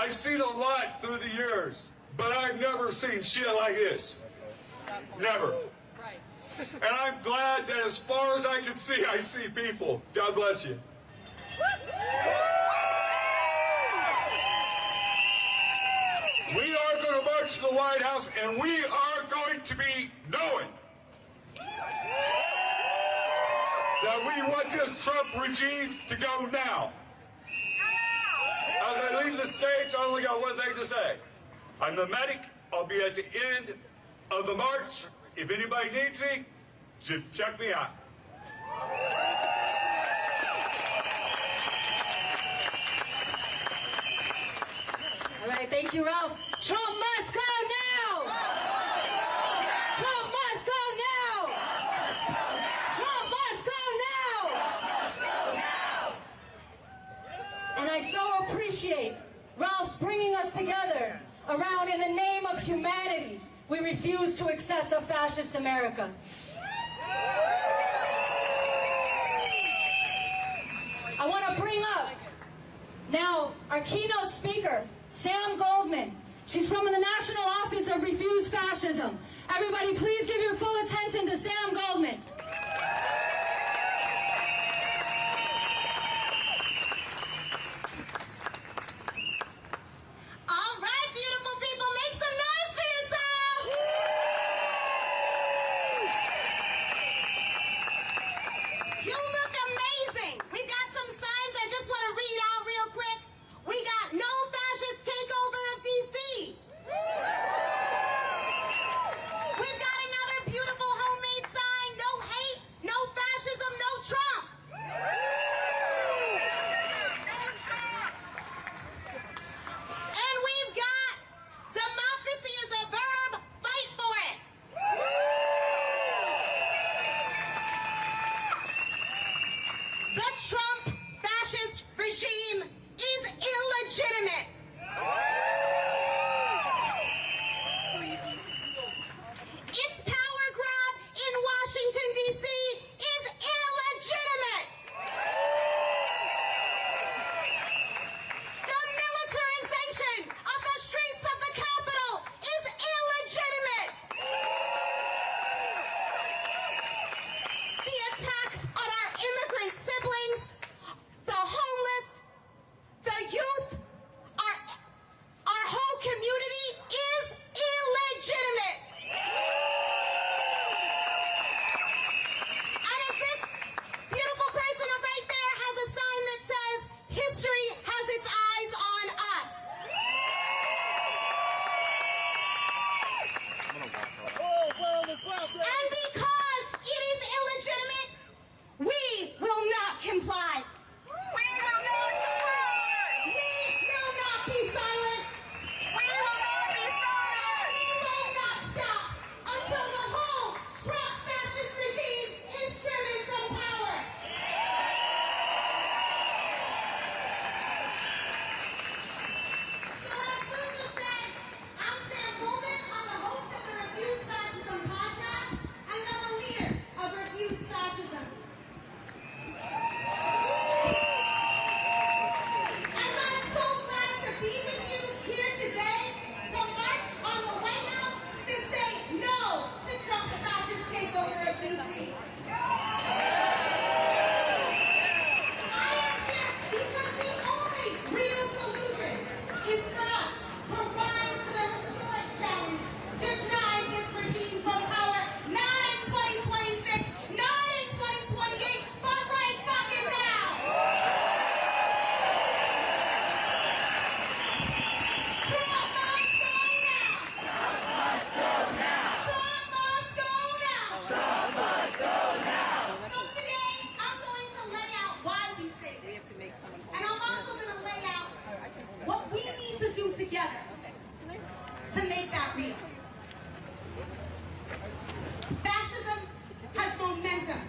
I've seen a lot through the years, but I've never seen shit like this. Never. And I'm glad that as far as I can see, I see people. God bless you. We are going to march to the White House, and we are going to be knowing that we want this Trump regime to go now. As I leave the stage, I only got one thing to say. I'm the medic. I'll be at the end of the march. If anybody needs me, just check me out. All right, thank you, Ralph. Trump must go now! Trump must go now! Trump must go now! And I so appreciate Ralph's bringing us together around in the name of humanity. We refuse to accept a fascist America. I want to bring up now our keynote speaker, Sam Goldman. She's from the National Office of Refuse Fascism. Everybody, please give your full attention to Sam Goldman. All right, beautiful people, make some noise for yourselves! You look amazing. We've got some signs I just want to read out real quick. We got no fascist takeover of DC. We've got another beautiful homemade sign, no hate, no fascism, no Trump. And we've got democracy is a verb, fight for it. The Trump fascist regime is illegitimate. Its power grab in Washington, D.C. is illegitimate. The militarization of the streets of the Capitol is illegitimate. The attacks on our immigrant siblings, the homeless, the youth, our whole community is illegitimate. And if this beautiful person right there has a sign that says, history has its eyes on us. And because it is illegitimate, we will not comply. We will not comply. We will not be silent. We will not be silent. We will not stop until the whole Trump fascist regime is driven from power. So as Luca said, I'm Sam Goldman. I'm the host of the Refuse Fascism podcast, and I'm the leader of Refuse Fascism. And I'm so glad to be with you here today to march on the White House to say no to Trump's fascist takeover of D.C. I am here because the only real solution is for us to rise to the historic challenge to drive this regime from power, not in 2026, not in 2028, but right fucking now. Trump must go now. Trump must go now. Trump must go now. Trump must go now. So today, I'm going to lay out why we say this. And I'm also going to lay out what we need to do together to make that real. Fascism has momentum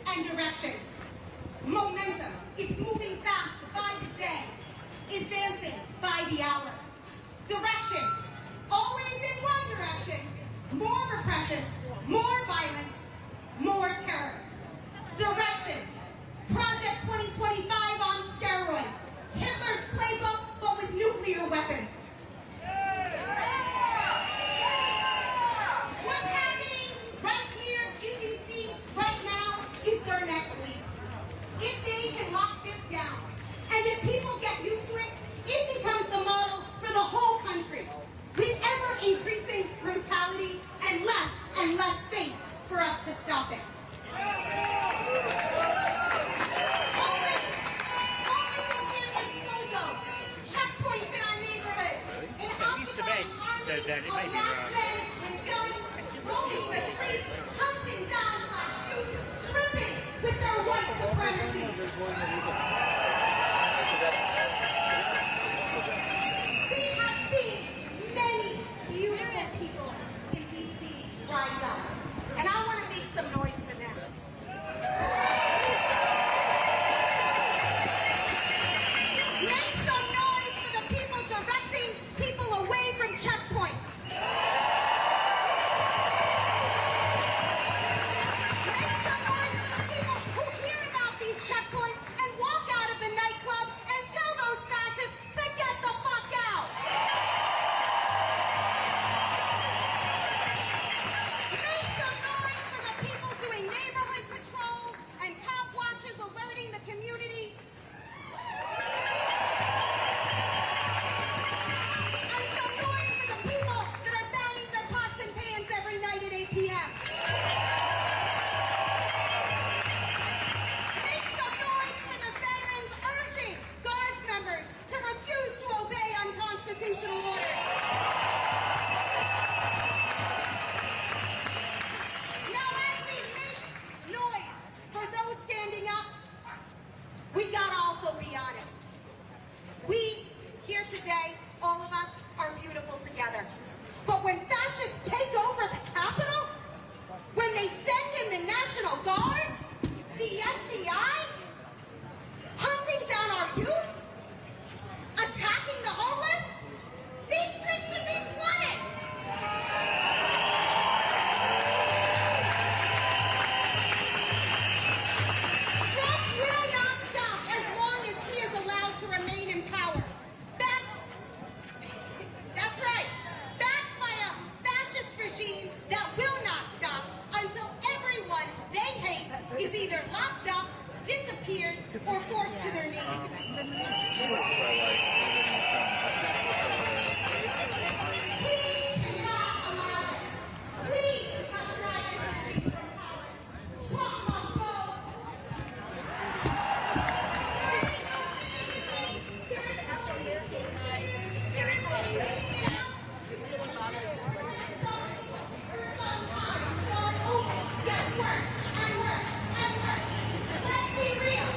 and direction. Momentum. It's moving fast by the day, advancing by the hour. Direction. Always in one direction. More repression, more violence, more terror. Direction. Project 2025 on steroids. Hitler's playbook, but with nuclear weapons. of masked men with guns, roaming the streets, hunting down black youth, tripping with their white supremacy. We have seen many beautiful people in D.C. rise up, and I want to make some noise for them. Make some noise for the people directing people away from checkpoints. Make some noise for the people who hear about these checkpoints and walk out of the nightclub and tell those fascists to get the fuck out. Make some noise for the people doing neighborhood patrols and cop watches alerting the community. And some noise for the people that are banging their pots and pans every night at 8 p.m. Make some noise for the veterans urging Guards members to refuse to obey unconstitutional orders. Now, as we make noise for those standing up, we gotta also be honest. We, here today, all of us, are beautiful together. But when fascists take over the Capitol, when they send in the National Guard, the FBI, hunting down our youth, attacking the homeless, these streets should be flooded. Trump will not stop as long as he is allowed to remain in power. That's right. Backed by a fascist regime that will not stop until everyone they hate is either locked up, disappeared, or forced to their knees. We cannot allow this. We must drive this regime from power. Trump must go. There is no escape. There is no escape. Sometimes God always gets worse and worse and worse. Let's be real.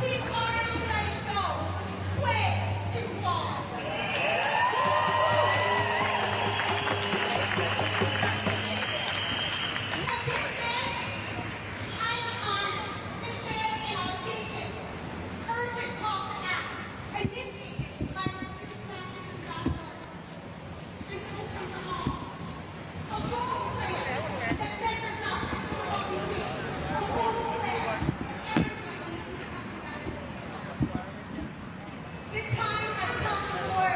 We've already let it go way too far. At this end, I am honored to share an audacious, urgent call to act initiated by Fascism.org. And open to all. A role player that measures up to what we need. A role player everybody needs to come together. The time has come for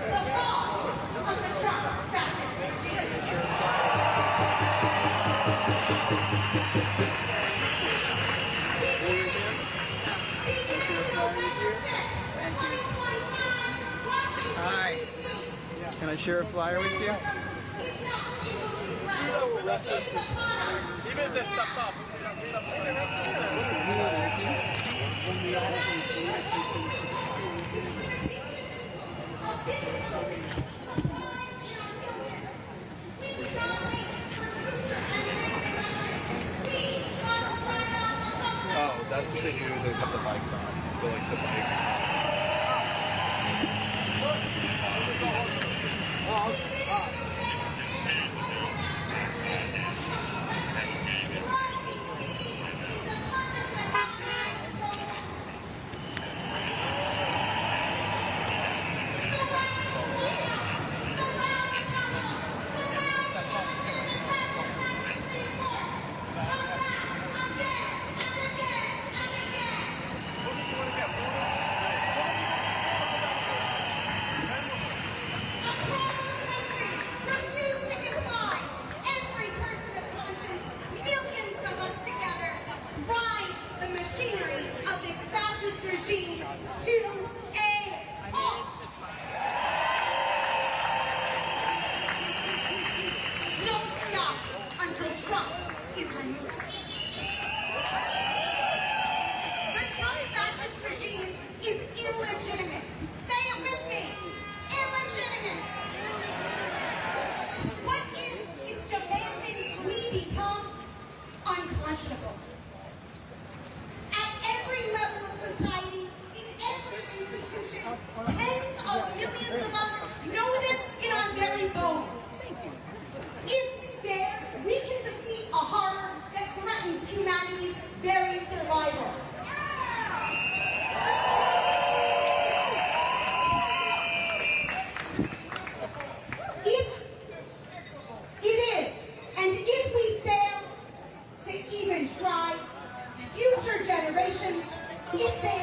the fall of the Trump fascist regime. Beginning November 5th, 2025, Washington, D.C. Can I share a flyer with you? Is not equally right. It's upon us. Even if it's stuck up. Oh, that's what they do. They put the bikes on. So like the bikes.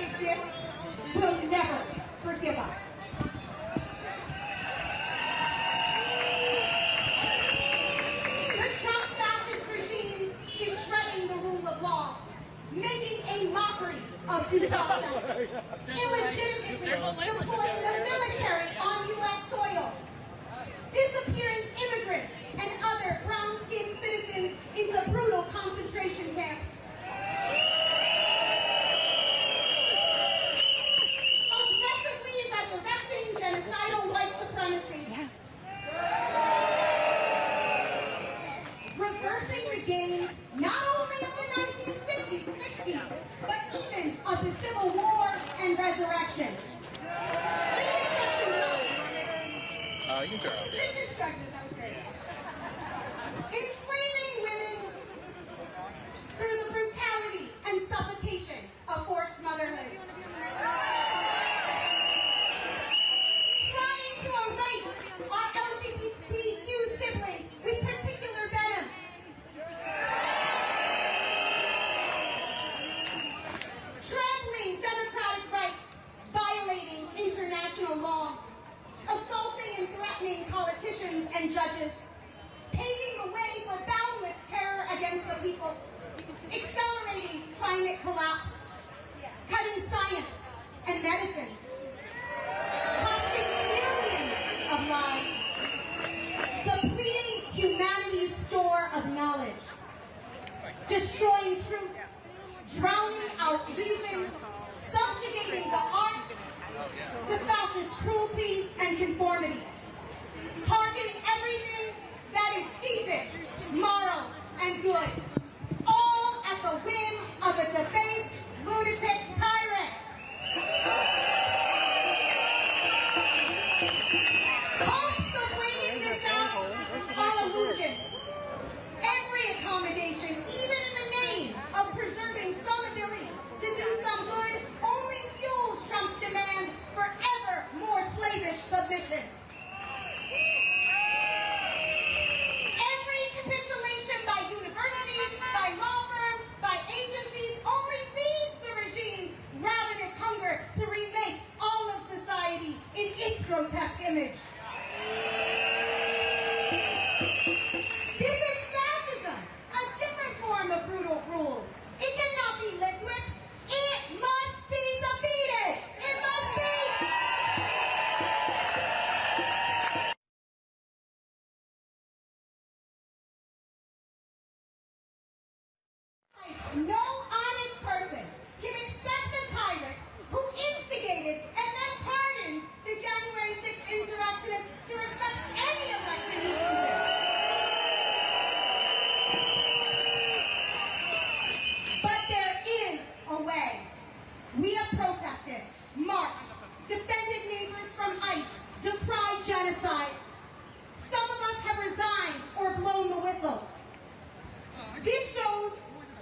exist will never forgive us. The Trump fascist regime is shredding the rule of law, making a mockery of due process, illegitimately deploying the military on U.S. soil, disappearing immigrants and other brown-skinned citizens into brutal concentration camps, aggressively resurrecting genocidal white supremacy, reversing the gains not only of the 1960s, but even of the Civil War and resurrection. You can turn off, yeah. Enslaving women through the brutality and suffocation of forced motherhood. Trying to erase our LGBTQ siblings with particular venom. Trampling democratic rights, violating international law, assaulting and threatening politicians and judges, paving the way for boundless terror against the people, accelerating climate collapse, cutting science and medicine, costing millions of lives, depleting humanity's store of knowledge, destroying truth, drowning out reason, subjugating the arts to fascist cruelty and conformity, targeting everything that is decent, moral, and good, all at the whim of a debased, lunatic tyrant. Hopes of waiting this out are illusion. Every accommodation, even in the name of preserving some ability to do some good, only fuels Trump's demand for ever more slavish submission. Every capitulation by universities, by law firms, by agencies only feeds the regime's ravenous hunger to remake all of society in its grotesque image. This is fascism, a different form of brutal rule. It cannot be lived with. It must be defeated. It must be. No honest person can expect the tyrant who instigated and then pardoned the January 6th insurrectionists to respect any election he loses. But there is a way. We have protested, marched, defended neighbors from ICE, decried genocide. Some of us have resigned or blown the whistle. This shows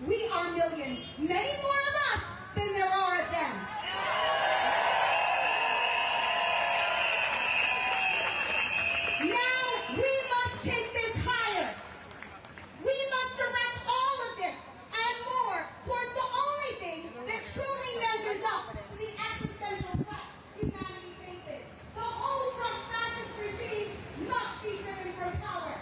we are millions, many more of us than there are of them. Now we must take this higher. We must direct all of this and more towards the only thing that truly measures up to the existential threat humanity faces. The whole Trump fascist regime must be driven from power.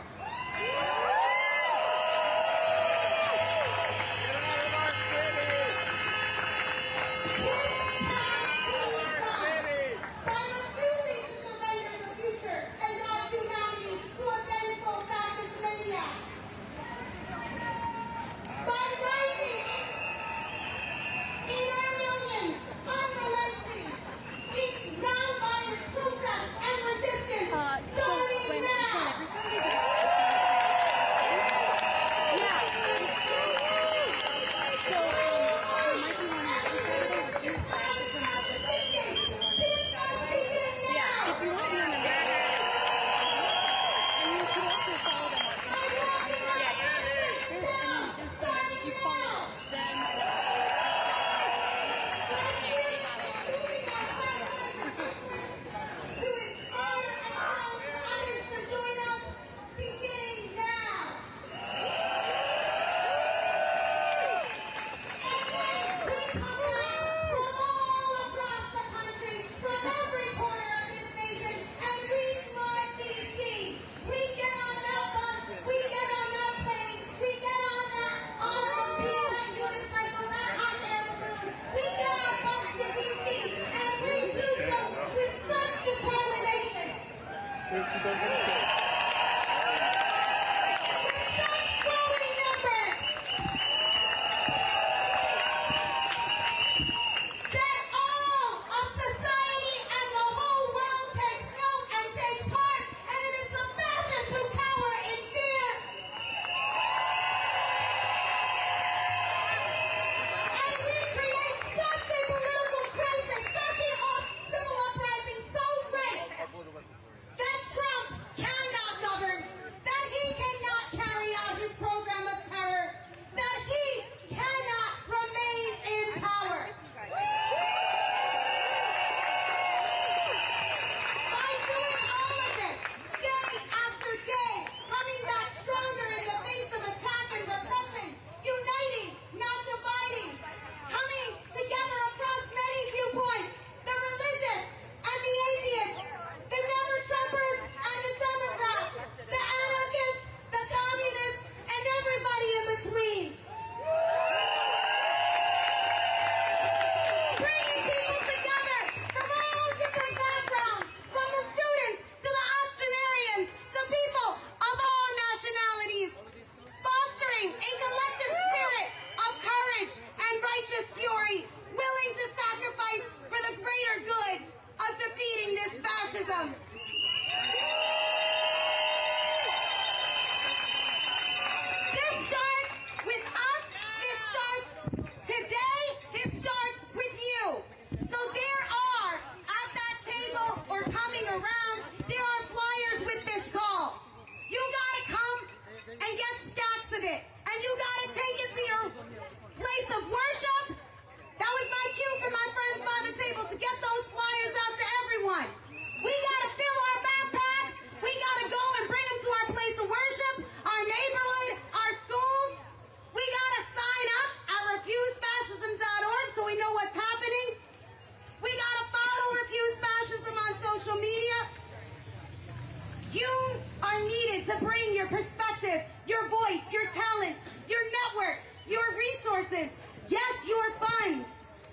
perspective, your voice, your talents, your networks, your resources, yes, your funds,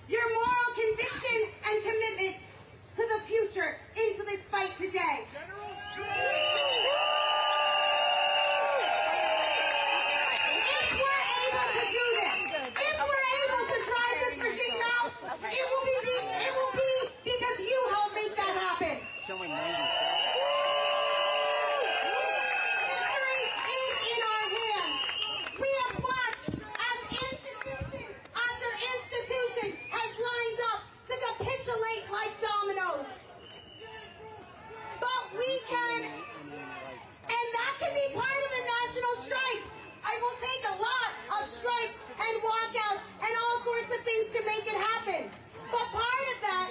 your moral conviction and commitment to the future into this fight today. If we're able to do this, if we're able to drive this regime out, it will be because you helped make that happen. Showing 90 History is in our hands. We have watched as institution after institution has lined up to capitulate like dominoes. But we can, and that can be part of a national strike. I will take a lot of strikes and walkouts and all sorts of things to make it happen. But part of that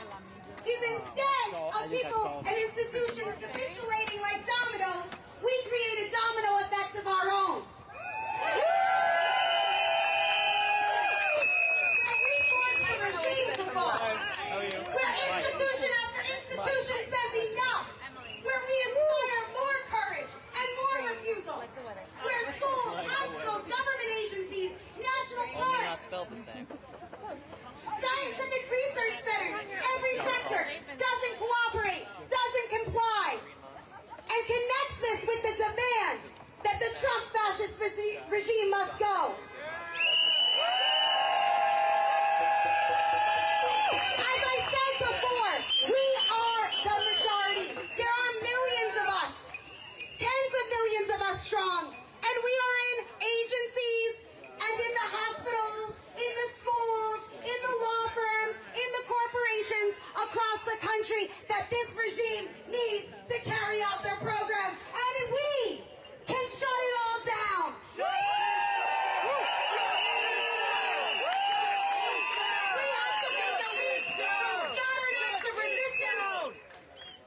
is instead of people and institutions capitulating like dominoes, we create a domino effect of our own. Where we force the regime to fall. Where institution after institution says enough. Where we inspire more courage and more refusal. Where schools, hospitals, government agencies, national parks, spelled the same. scientific research centers, every sector doesn't cooperate, doesn't comply, and connects this with the demand that the Trump fascist regime must go. As I said before, we are the majority. There are millions of us, tens of millions of us strong, and we are in agencies and in the hospitals, in the schools, in the law firms, in the corporations across the country that this regime needs to carry out their program. And we can shut it all down. We have to make a leap from scattered acts of resistance,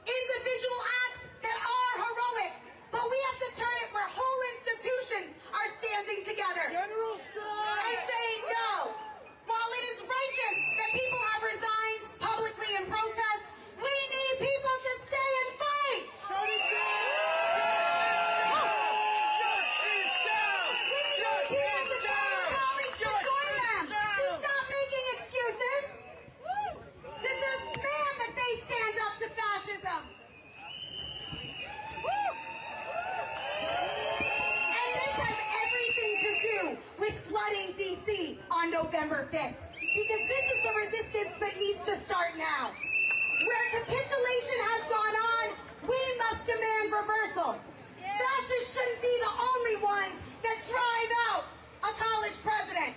individual acts that are heroic, but we have to turn it where whole institutions are standing together and saying no. While it is righteous that people have resigned publicly in protest, we need people to stay and fight. We need people to tell their colleagues to join them, to stop making excuses, to demand that they stand up to fascism. And this has everything to do with flooding D.C. on November 5th. Because this is the resistance that needs to start now. Where capitulation has gone on, we must demand reversal. Fascists shouldn't be the only ones that drive out a college president.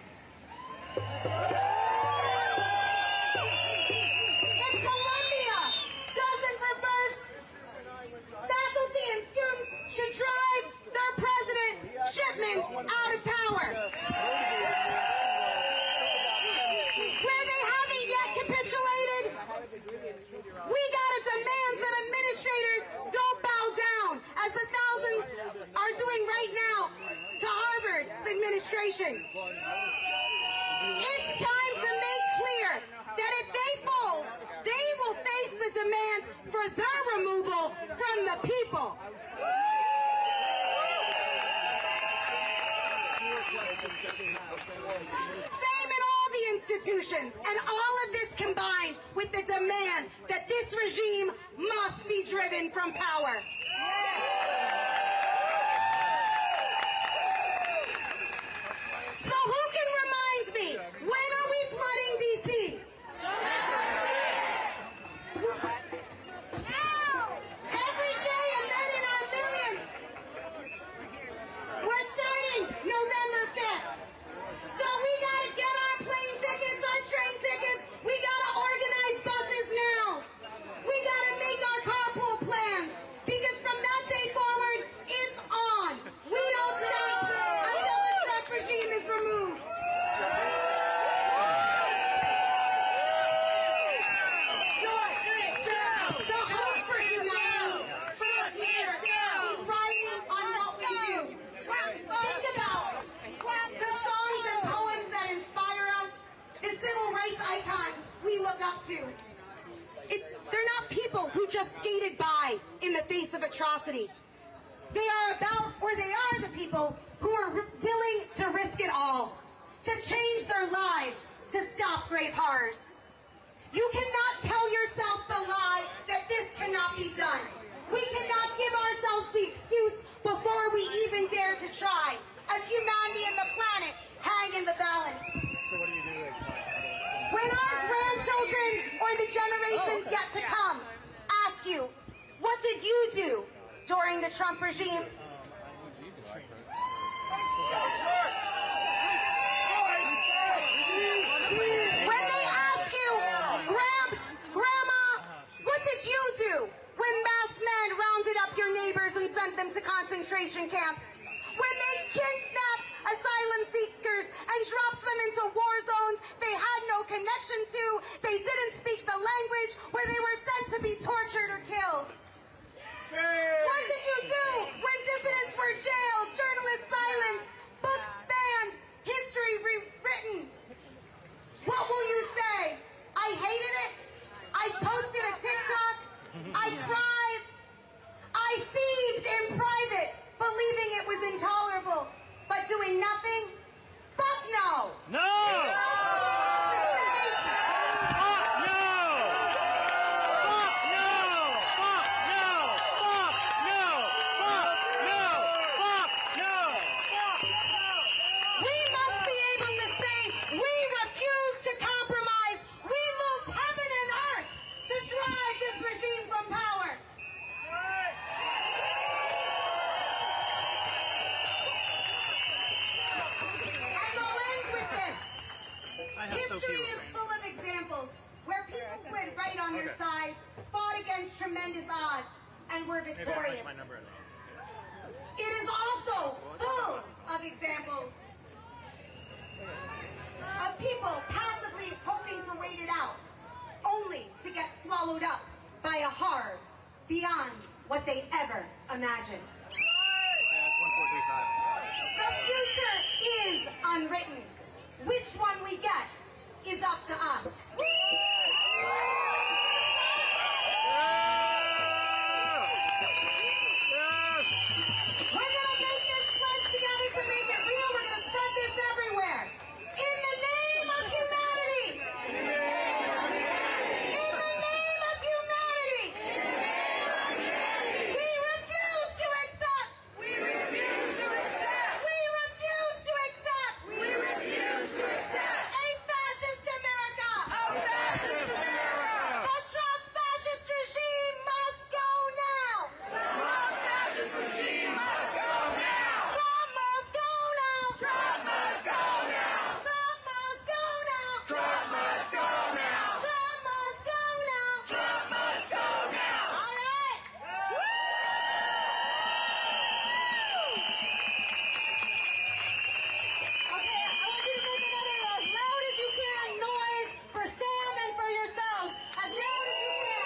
If Columbia doesn't reverse, faculty and students should drive their president, Shipman, out of power. Where they haven't yet capitulated, we gotta demand that administrators don't bow down, as the thousands are doing right now to Harvard's administration. It's time to make clear that if they fold, they will face the demands for their removal from the people. Same in all the institutions, and all of this combined with the demand that this regime must be driven from power. So who can remind me, when are we flooding D.C.? Every day, and then in our millions. We're starting November 5th. So we gotta get our plane tickets, our train tickets. We gotta organize buses now. We gotta make our carpool plans. Because from that day forward, it's on. We don't stop until the Trump regime is removed. The hope for humanity, for the future, is riding on what we do. Think about the songs and poems that inspire us, the civil rights icons we look up to. They're not people who just skated by in the face of atrocity. They are about, or they are the people who are willing to risk it all, to change their lives, to stop grave horrors. You cannot tell yourself the lie that this cannot be done. We cannot give ourselves the excuse before we even dare to try, as humanity and the planet hang in the balance. So what do you do? When our grandchildren or the generations yet to come ask you, what did you do during the Trump regime? When they ask you, Gramps, Grandma, what did you do when masked men rounded up your neighbors and sent them to concentration camps? When they kidnapped asylum seekers and dropped them into war zones they had no connection to, they didn't speak the language, where they were sent to be tortured or killed? What did you do when dissidents were jailed, journalists silenced, books banned, history rewritten? What will you say? I hated it. I posted a TikTok. I cried. I seethed in private, believing it was intolerable. But doing nothing? Fuck no! No! History is full of examples where people went right on their side, fought against tremendous odds, and were victorious. It is also full of examples of people passively hoping to wait it out, only to get swallowed up by a horror beyond what they ever imagined. The future is unwritten. Which one we get is up to us. We're going to make this pledge together to make it real. We're going to spread this everywhere. In the name of humanity. In the name of humanity. We refuse to accept. We refuse to accept. We refuse to accept. We refuse to accept. A fascist America. A fascist America. The Trump fascist regime must go now. The Trump fascist regime must go now. Trump must go now. Trump must go now. Trump must go now. Trump must go now. Trump must go now. Trump must go now. All right. Okay, I want you to make another as loud as you can noise for Sam and for yourselves. As loud as you can.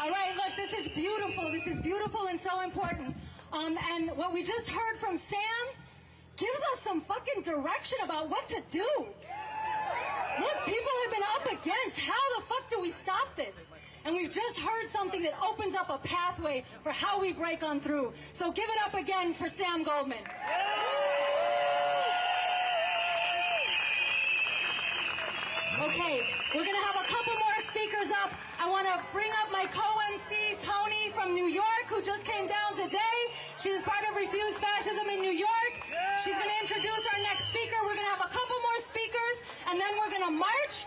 All right, look, this is beautiful. This is beautiful and so important. And what we just heard from Sam gives us some fucking direction about what to do. Look, people have been up against. How the fuck do we stop this? And we've just heard something that opens up a pathway for how we break on through. So give it up again for Sam Goldman. Okay, we're going to have a couple more speakers up. I want to bring up my co-MC, Tony from New York, who just came down today. She is part of Refuse Fascism in New York. She's going to introduce our next speaker. We're going to have a couple more speakers, and then we're going to march.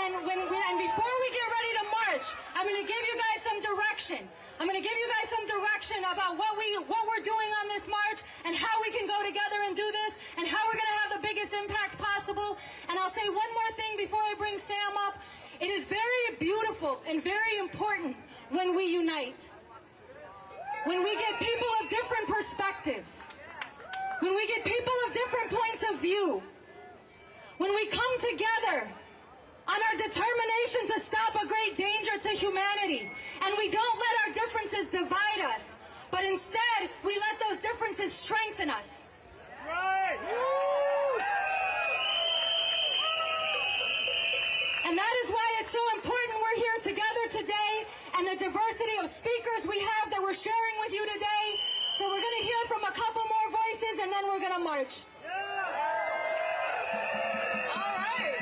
And before we get ready to march, I'm going to give you guys some direction. I'm going to give you guys some direction about what we're doing on this march and how we can go together and do this and how we're going to have the biggest impact possible. And I'll say one more thing before I bring Sam up. It is very beautiful and very important when we unite. When we get people of different perspectives. When we get people of different points of view. When we come together on our determination to stop a great danger to humanity. And we don't let our differences divide us, but instead we let those differences strengthen us. Right. And that is why it's so important we're here together today, and the diversity of speakers we have that we're sharing with you today. So we're going to hear from a couple more voices, and then we're going to march. All right.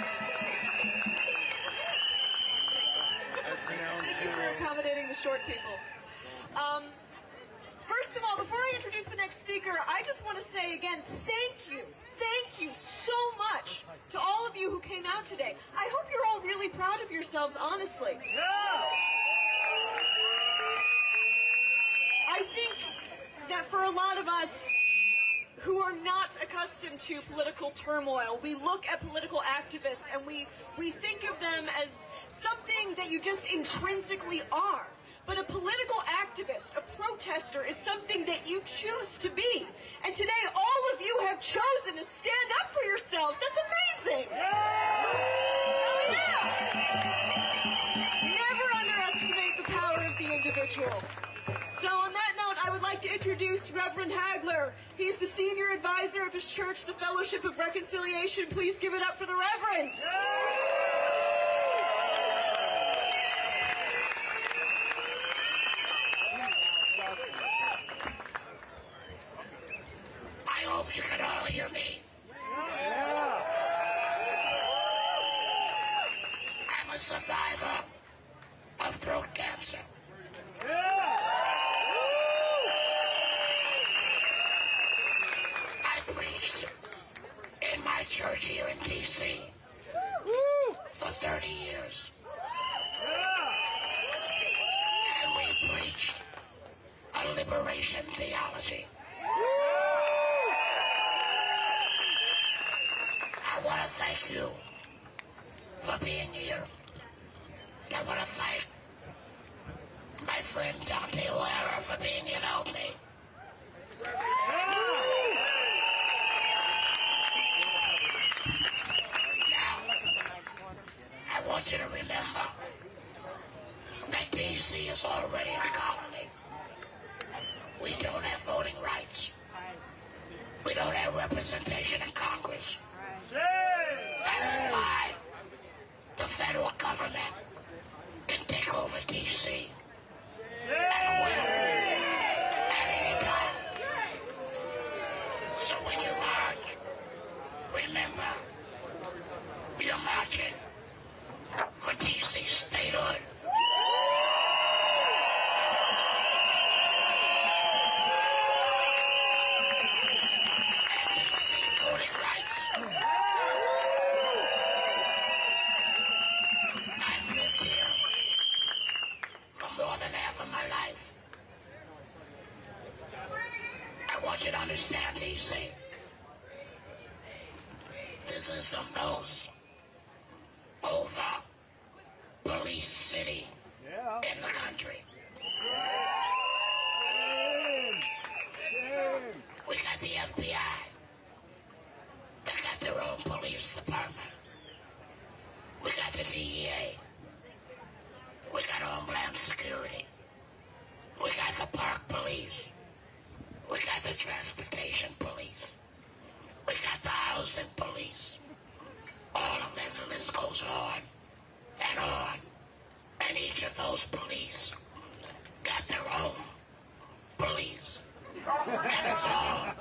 Thank you for accommodating the short people. First of all, before I introduce the next speaker, I just want to say again, thank you so much to all of you who came out today. I hope you're all really proud of yourselves, honestly. I think that for a lot of us who are not accustomed to political turmoil, we look at political activists and we think of them as something that you just intrinsically are. But a political activist, a protester, is something that you choose to be. And today, all of you have chosen to stand up for yourselves. That's amazing. Oh, yeah. Never underestimate the power of the individual. So on that note, I would like to introduce Reverend Hagler. He's the senior advisor of his church, the Fellowship of Reconciliation. Please give it up for the Reverend. I hope you can all hear me. I'm a survivor of throat cancer. I preached in my church here in D.C. for 30 years. And we preached a liberation theology. I want to thank you for being here. And I want to thank my friend Dante O'Hara for being here to help me. Now, I want you to remember that D.C. is already a colony. We don't have voting rights. We don't have representation in Congress. That is why the federal government can take over D.C. and will at any time. So when you march, remember, you're marching for D.C. statehood. And D.C. voting rights. I've lived here for more than half of my life. I want you to understand, D.C. This is the most over-policed city in the country. We got the FBI. They got their own police department. We got the DEA. We got Homeland Security. We got the Park Police. We got the Transportation Police. We got the Housing Police. All of them, the list goes on and on. And each of those police got their own police. And it's all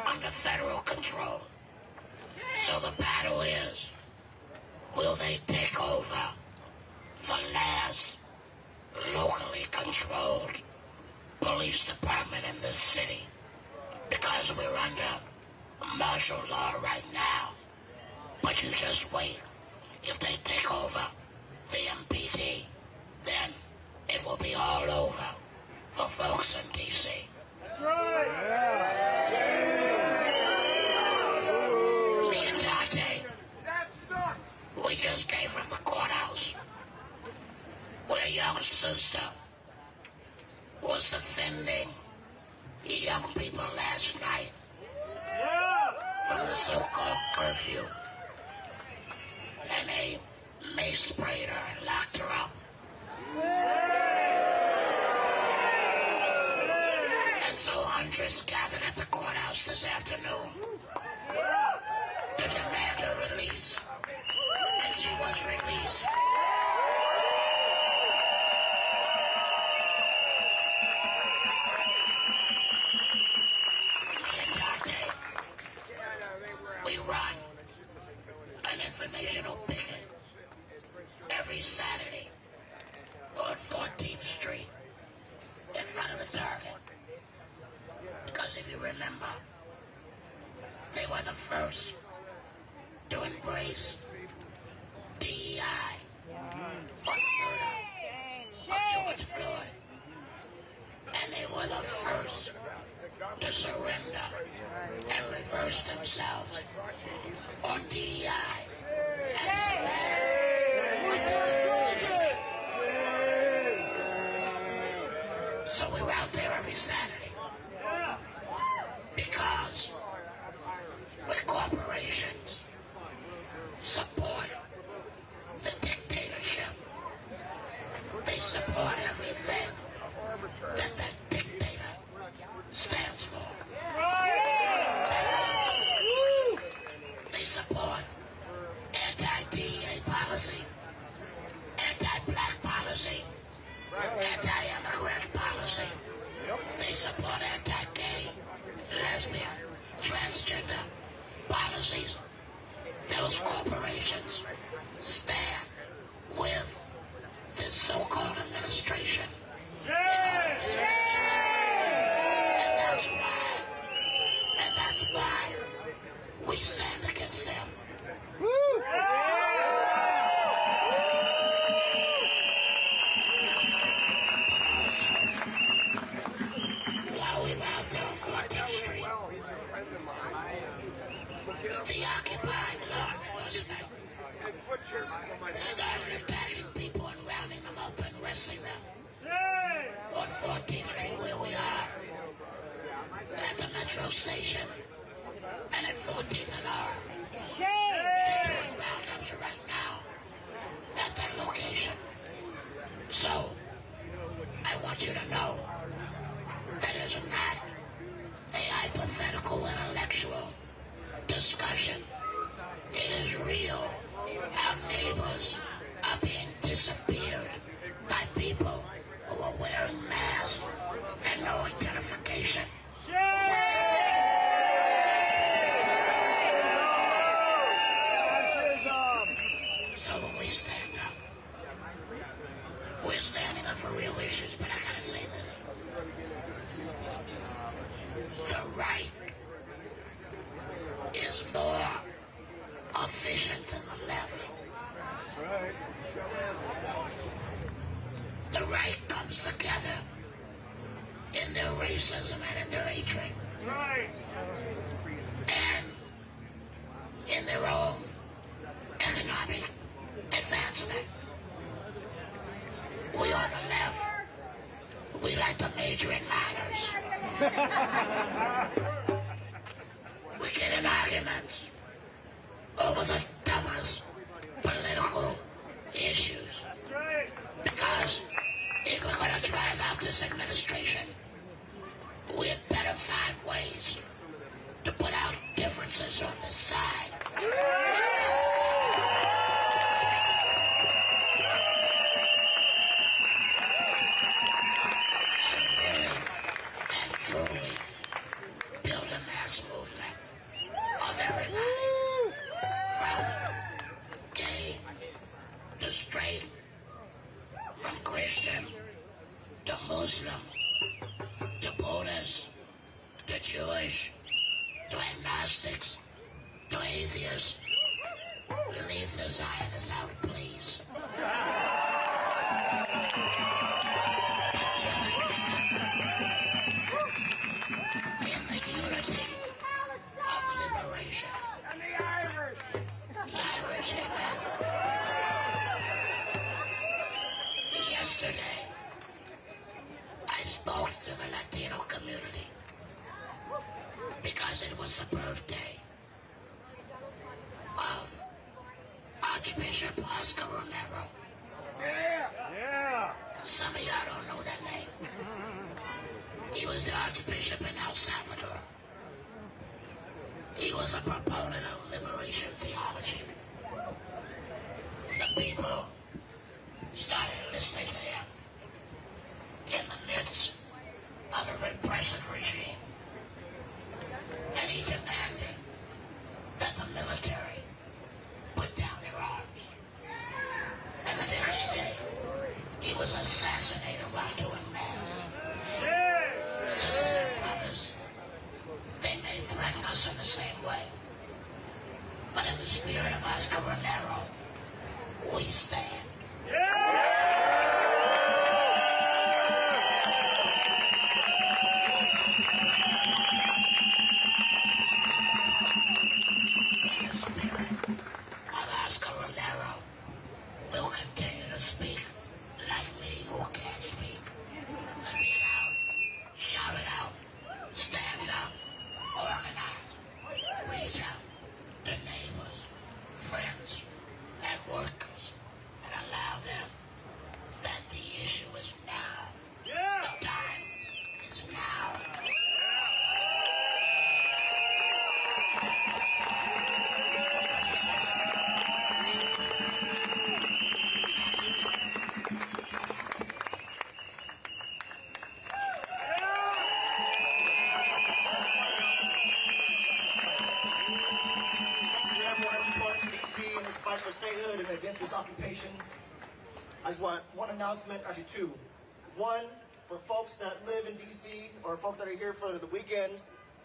under federal control. So the battle is, will they take over the last locally controlled police department in this city? Because we're under martial law right now. But you just wait. If they take over the MPD, then it will be all over for folks in D.C. Me and Dante, we just came from the courthouse where a young sister was defending young people last night from the so-called curfew. And a mace sprayed her and locked her up. And so hundreds gathered at the courthouse this afternoon to demand her release. And she was released. The entire day, we run an informational picket every Saturday on 14th Street in front of the Target. Because if you remember, they were the first to embrace DEI on the murder of George Floyd. And they were the first to surrender and reverse themselves on DEI as the man of this administration. So we were out there every Saturday because when corporations support the dictatorship, they support everything that the dictator stands for. That means they support anti-DEA policy, anti-black policy, anti-immigrant policy. They support anti-gay, lesbian, transgender policies. Those corporations stand with this so-called administration in all of its actions. And that's why we stand against them. While we were out there on 14th Street, the occupied law enforcement started attacking people and rounding them up and arresting them. On 14th Street, where we are, at the metro station, and at 14th and R. They're doing roundups right now at that location. So, I want you to know that it is not a hypothetical intellectual discussion. It is real. Our neighbors are being disappeared by people who are wearing masks and no identification. So when we stand up, we're standing up for real issues, but I gotta say this. The right is more efficient than the left. The right comes together in their racism and in their hatred. And in their own economic advancement. We on the left, we like to major in minors. We get in arguments over the dumbest political issues. Because if we're going to drive out this administration, we had better find ways to put out differences on the side. And really and truly build a mass movement of everybody, from gay to straight, from Christian to Muslim to Buddhist to Jewish to agnostics to atheists. Leave the Zionists out, please. In the unity of liberation. And the Irish. The Irish, amen. Yesterday, I spoke to the Latino community because it was the birthday of Archbishop Oscar Oscar Romero. Yeah. Some of y'all don't know that name. He was the Archbishop in El Salvador. He was a proponent of liberation theology. The people started listening to him in the midst of a repressive regime. And he demanded that the military put down their arms. And the next day, he was assassinated while doing mass. Sisters and brothers, they may threaten us in the same way. But in the spirit of Oscar Romero, we stand. In the spirit of Oscar Romero, we'll continue to speak like me who can't speak. Speak out, shout it out, stand up, organize, reach out to neighbors, friends, and workers, and allow them that the issue is now. The time is now. Everyone supporting DC in this fight for statehood and against this occupation. I just want one announcement, actually two. One, for folks that live in DC or folks that are here for the weekend,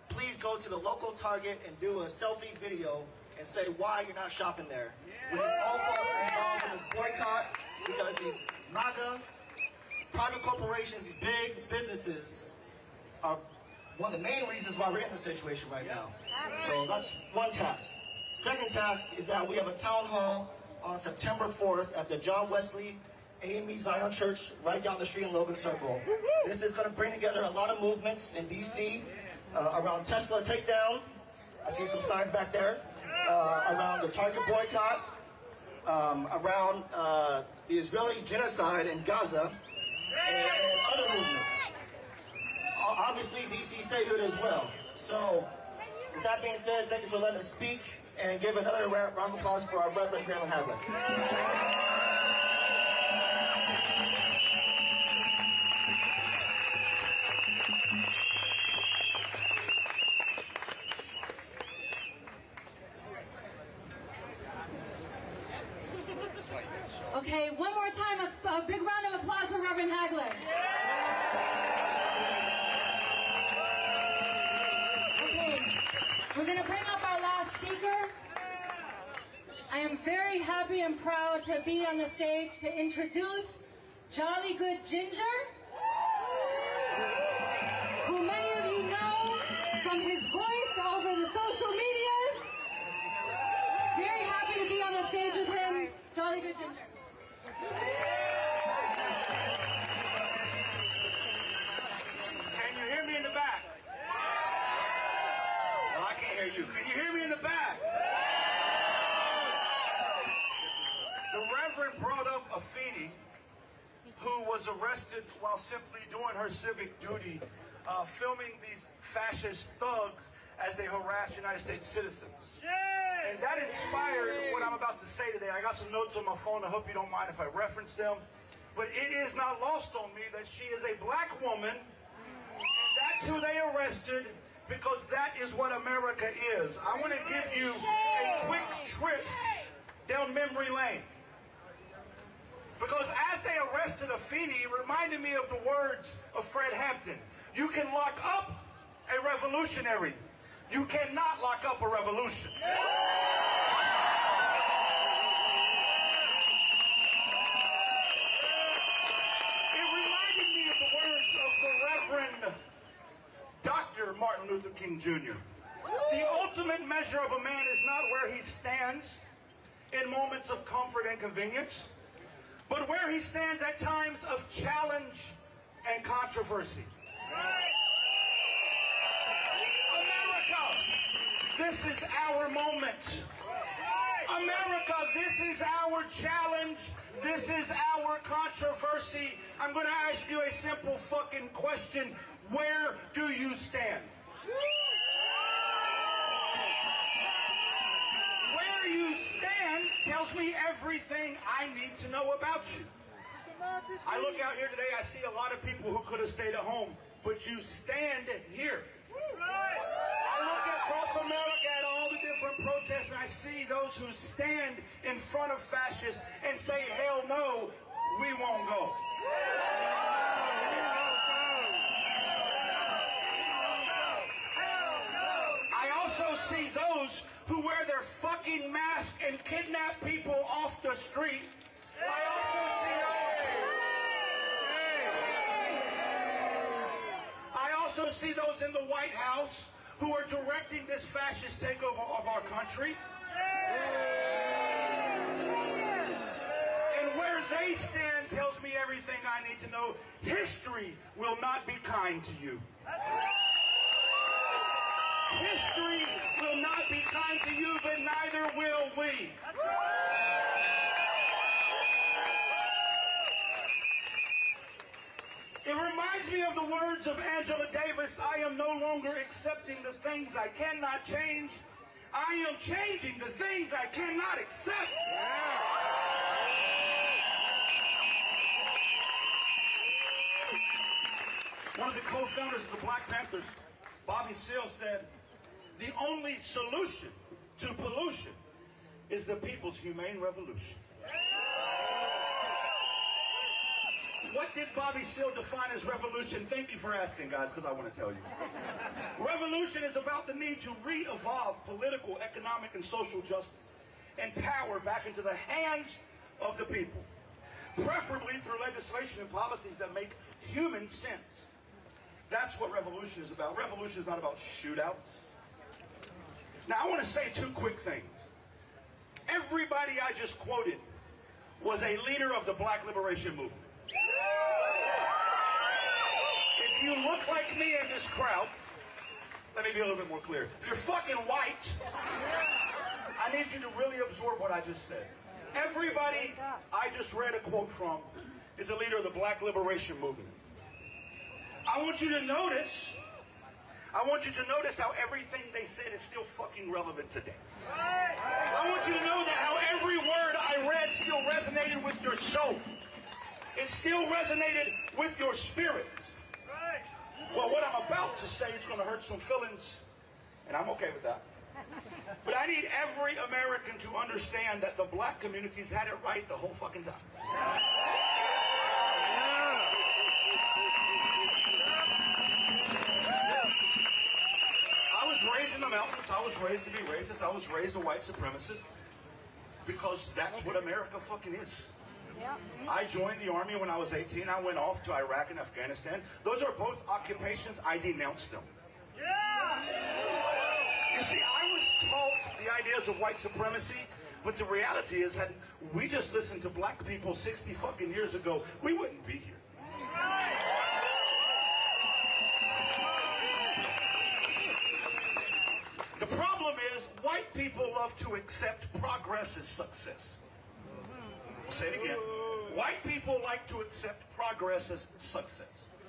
please go to the local Target and do a selfie video and say why you're not shopping there. We need all folks involved in this boycott because these MAGA, private corporations, these big businesses are one of the main reasons why we're in this situation right now. So that's one task. Second task is that we have a town hall on September 4th at the John Wesley AME Zion Church right down the street in Logan Circle. This is going to bring together a lot of movements in DC around Tesla takedown. I see some signs back there. Around the Target boycott. Around the Israeli genocide in Gaza. And other movements. Obviously, DC statehood as well. So, with that being said, thank you for letting us speak and give another round of applause for our Reverend Graham Hadley. Okay, one more time, a big round of applause for Reverend Hagler. Okay, we're going to bring up our last speaker. I am very happy and proud to be on the stage to introduce Jolly Good Ginger, who many of you know from his voice over the social medias. Very happy to be on the stage with him, Jolly Good Ginger. Can you hear me in the back? Well, I can't hear you. Can you hear me in the back? The Reverend brought up Afeni, who was arrested while simply doing her civic duty, filming these fascist thugs as they harass United States citizens. And that inspired what I'm about to say today. I got some notes on my phone. I hope you don't mind if I reference them. But it is not lost on me that she is a black woman, and that's who they arrested, because that is what America is. I want to give you a quick trip down memory lane. Because as they arrested Afeni, it reminded me of the words of Fred Hampton. You can lock up a revolutionary. You cannot lock up a revolution. It reminded me of the words of the Reverend Dr. Martin Luther King Jr. The ultimate measure of a man is not where he stands in moments of comfort and convenience, but where he stands at times of challenge and controversy. America, this is our moment. America. America, this is our challenge. This is our controversy. I'm going to ask you a simple fucking question. Where do you stand? Where you stand tells me everything I need to know about you. I look out here today, I see a lot of people who could have stayed at home, but you stand here. I look across America at all the different protests, and I see those who stand in front of fascists and say, hell no, we won't go. I also see those who wear their fucking mask and kidnap people off the street. I also see those in the White House who are directing this fascist takeover of our country. And where they stand tells me everything I need to know. History will not be kind to you. History will not be kind to you, but neither will we. It reminds me of the words of Angela Davis, I am no longer accepting the things I cannot change. I am changing the things I cannot accept. One of the co-founders of the Black Panthers, Bobby Seale, said, the only solution to pollution is the people's humane revolution. What did Bobby Seale define as revolution? Thank you for asking, guys, because I want to tell you. Revolution is about the need to re-evolve political, economic, and social justice and power back into the hands of the people, preferably through legislation and policies that make human sense. That's what revolution is about. Revolution is not about shootouts. Now, I want to say two quick things. Everybody I just quoted was a leader of the Black Liberation Movement. If you look like me in this crowd, let me be a little bit more clear. If you're fucking white, I need you to really absorb what I just said. Everybody I just read a quote from is a leader of the Black Liberation Movement. I want you to notice how everything they said is still fucking relevant today. I want you to know that how every word I read still resonated with your soul. It still resonated with your spirit. Well, what I'm about to say is going to hurt some feelings, and I'm okay with that. But I need every American to understand that the black community's had it right the whole fucking time. I was raised in the mountains. I was raised to be racist. I was raised a white supremacist because that's what America fucking is. I joined the army when I was 18. I went off to Iraq and Afghanistan. Those are both occupations. I denounced them. You see, I was taught the ideas of white supremacy, but the reality is that we just listened to black people 60 fucking years ago, we wouldn't be here. The problem is white people love to accept progress as success. I'll say it again. White people like to accept progress as success.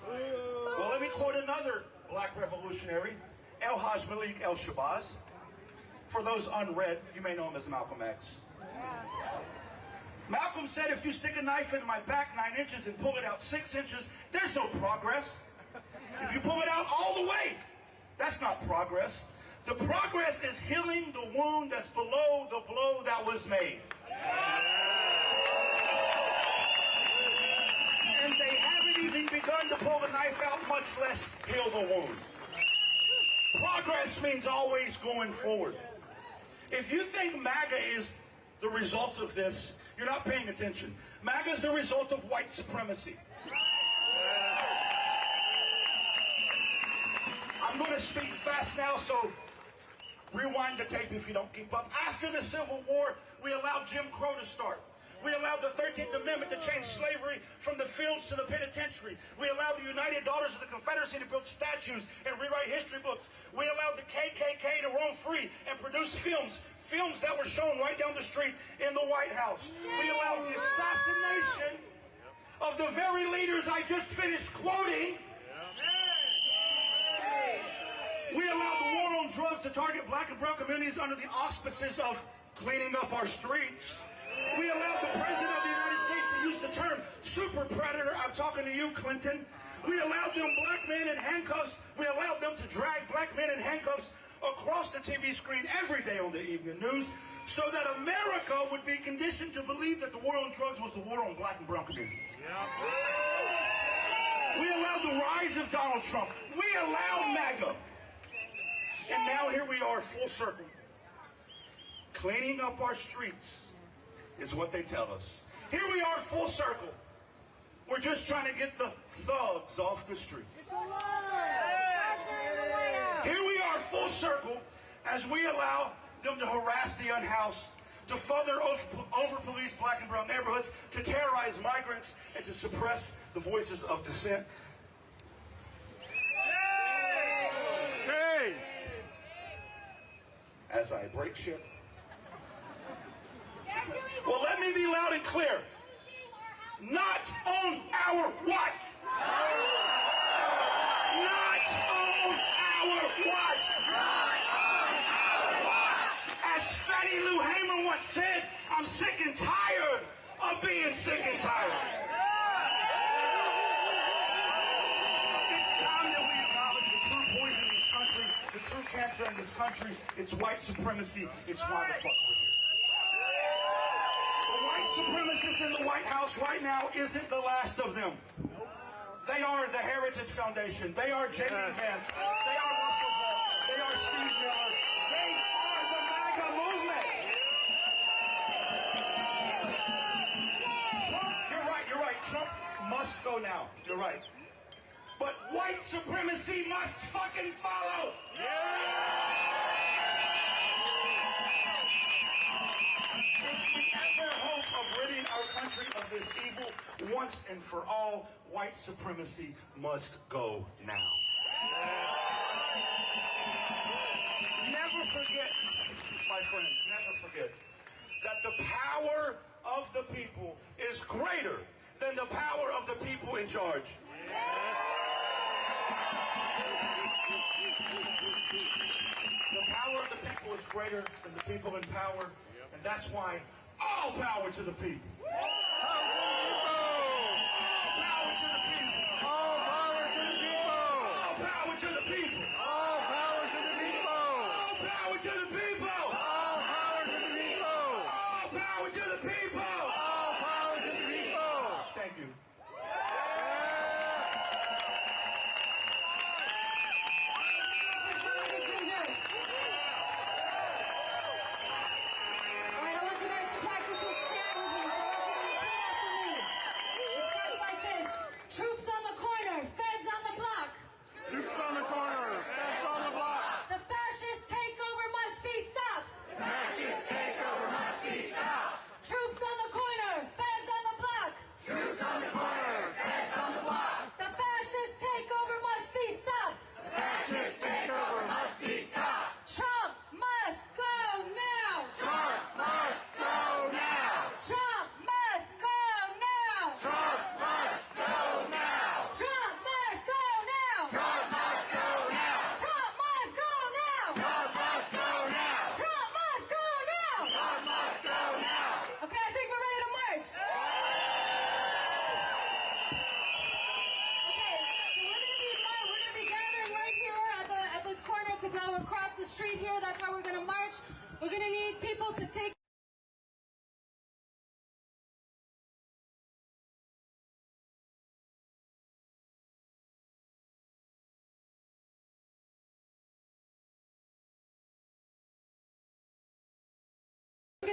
Well, let me quote another black revolutionary, El-Haj Malik El-Shabazz. For those unread, you may know him as Malcolm X. Malcolm said, if you stick a knife in my back 9 inches and pull it out 6 inches, there's no progress. If you pull it out all the way, that's not progress. The progress is healing the wound that's below the blow that was made. And they haven't even begun to pull the knife out, much less heal the wound. Progress means always going forward. If you think MAGA is the result of this, you're not paying attention. MAGA is the result of white supremacy. I'm going to speak fast now, so rewind the tape if you don't keep up. After the Civil War, we allowed Jim Crow to start. We allowed the 13th Amendment to change slavery from the fields to the penitentiary. We allowed the United Daughters of the Confederacy to build statues and rewrite history books. We allowed the KKK to roam free and produce films films that were shown right down the street in the White House. We allowed the assassination of the very leaders I just finished quoting. We allowed the war on drugs to target black and brown communities under the auspices of cleaning up our streets. We allowed the President of the United States to use the term super predator. I'm talking to you, Clinton. We allowed them black men in handcuffs. We allowed them to drag black men in handcuffs across the TV screen every day on the evening news so that America would be conditioned to believe that the war on drugs was the war on black and brown communities. We allowed the rise of Donald Trump. We allowed MAGA. And now here we are, full circle. Cleaning up our streets is what they tell us. Here we are, full circle. We're just trying to get the thugs off the street. Here we are, full circle, as we allow them to harass the unhoused, to further over-police black and brown neighborhoods, to terrorize migrants, and to suppress the voices of dissent. As I break ship. Well, let me be loud and clear. Not on our watch. Not on our watch. As Fatty Lou Hamer once said, I'm sick and tired of being sick and tired. It's time that we acknowledge the true poison in this country, the true cancer in this country. It's white supremacy. It's why the fuck we're here. The white supremacists in the White House right now isn't the last of them. They are the Heritage Foundation. They are J.D. Vance. They are Russell Ball. They are Steve Miller. They are the MAGA movement. Trump, you're right. Trump must go now. You're right. But white supremacy must fucking follow. If we ever hope of ridding our country of this evil once and for all, white supremacy must go now. Never forget, my friends, never forget that the power of the people is greater than the power of the people in charge. The power of the people is greater than the people in power, and that's why all power to the people. All power to the people. All power to the people. All power to the people. All power to the people. All power to the people. All power to the people. All power to the people. All power to the people. Thank you.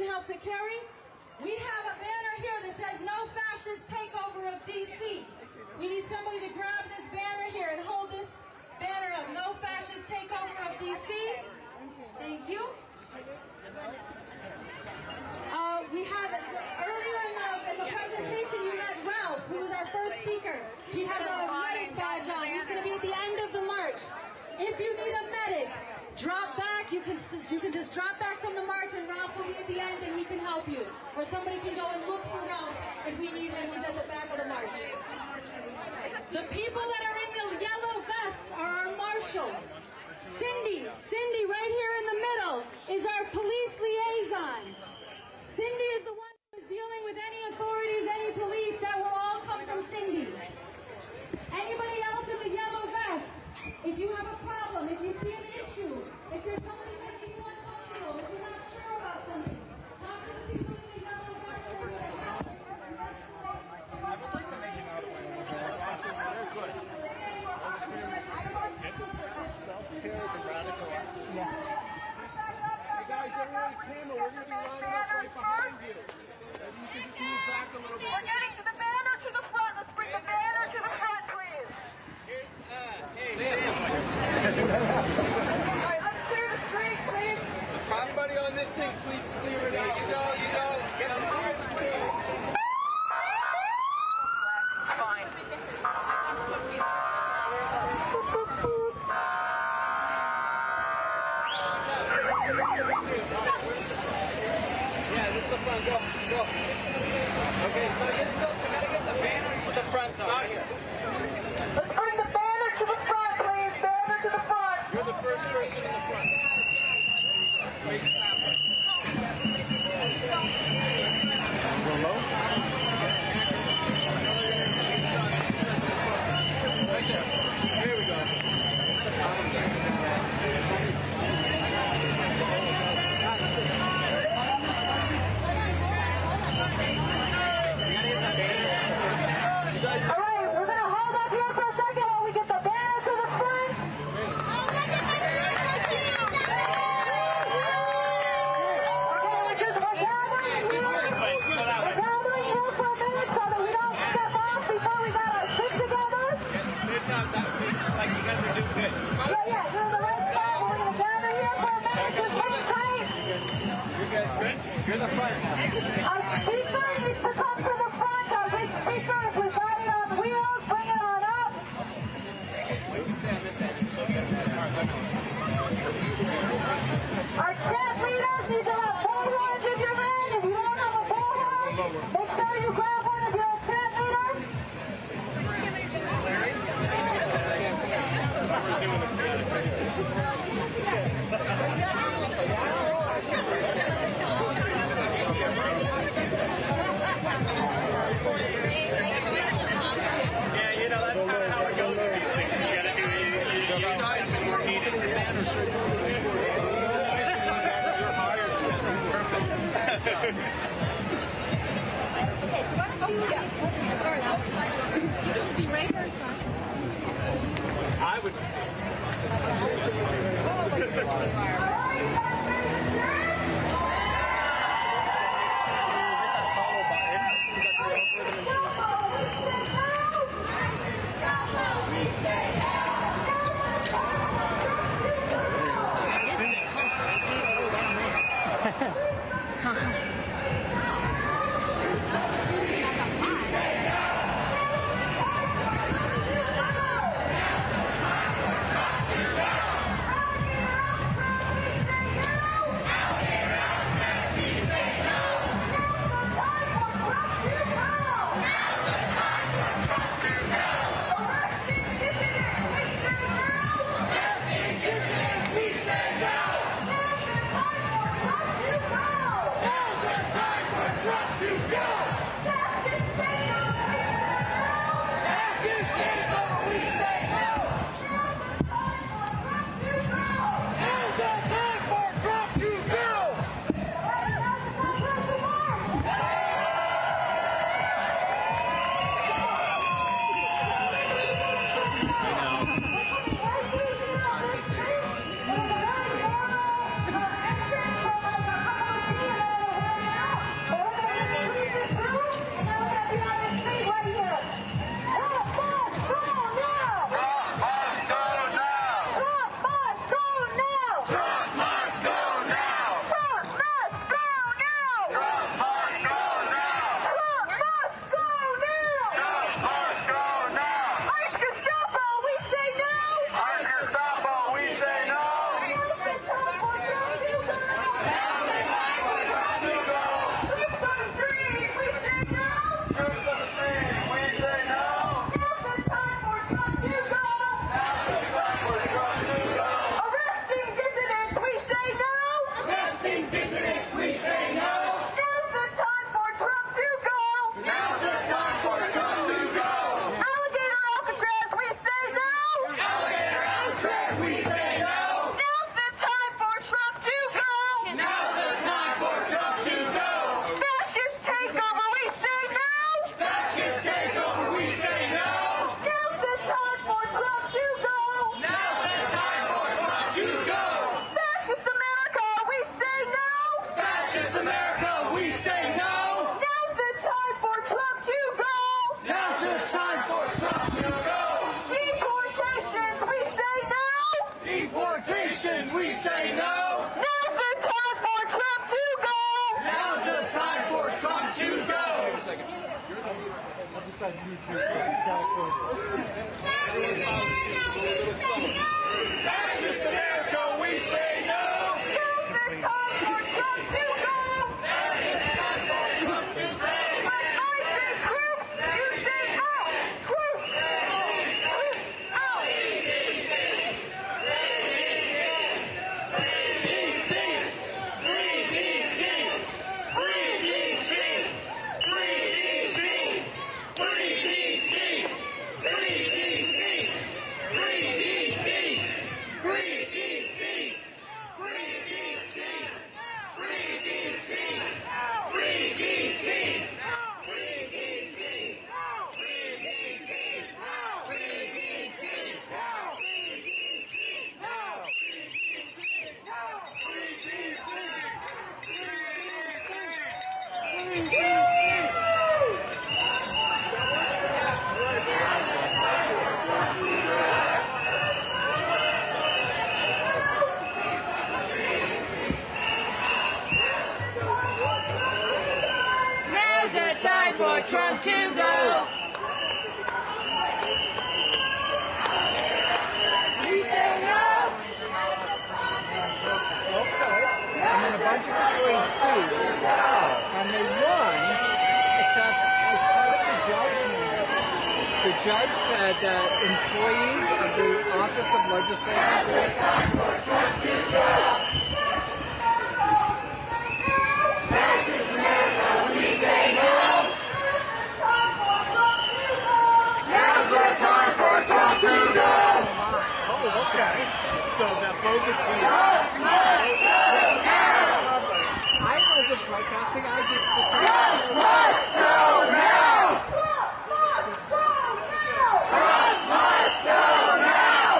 Help to carry. We have a banner here that says no fascist takeover of DC. We need somebody to grab this banner here and hold this banner up. No fascist takeover of DC. Thank you. We had earlier in the presentation you met Ralph, who was our first speaker. He has a medic badge on. He's going to be at the end of the march. If you need a medic, drop back. You can just drop back from the march and help you. Or somebody can go and look for Ralph if we need him. He's at the back of the march. The people that are in the yellow vests are our marshals. Cindy right here in the middle is our police liaison. Cindy is the one who is dealing with any authorities, any police. That will all come from Cindy. Anybody else in the yellow vest, if you have a problem, if you see an issue, if there's somebody making you uncomfortable, if you're not sure about something, talk to the people in the yellow vest. They're going to help. I would like to make it out of my own. Self-care is a radical act. Yeah. Hey guys, everyone in camera, we're going to be lining up right behind you. Maybe you can just move back a little bit. We're getting to the banner to the front. Let's bring the banner to the front, please. Here's, hey, Sam. All right, let's clear the street, please. Everybody on this thing, please clear it out. You go. Get on the It's fine. Yeah, this is the front. Go. Okay, so we gotta get the banner to the front, though. Let's bring the banner to the front, please. Banner to the front. You're the first person in the front. Face that way. Go low. Right there. Here we go. All right, we're going to hold up here for a second while we get the banner to the front. We're gathering here for a minute so that we don't step off before we got our shit together. Like you guys are doing good. Yeah, you're in the right spot. We're going to gather here for a minute. Just hang tight. You're good. You're the front now. Our speaker needs to come to the front. Our big speaker, if we got it on wheels, bring it on up. Our chant leaders need to have bullhorns if you're in. If you don't have a bullhorn, make sure you grab one if you're a chant leader. Yeah, you know, that's kind of how it goes with these things. You gotta do it. You guys were needed the banner Okay, so why don't you start outside? You just be right there in front. I would. America, we say no. Now's the time for Trump to go. Now's the time for Trump to go. Deportations, we say no. Deportation, we say no. Now's the time for Trump to go. Now's the time for Trump to go. Fascist America, we say no. Now's the time for Trump to go. When I say troops, you say out. Troops. Out. Now's the time for Trump to go. We say no. And then a bunch of employees sued, and they won, except as part of the judgment, the judge said that employees of the Office of Legislative So that bogus I wasn't protesting, I just... must go now! Trump must go now!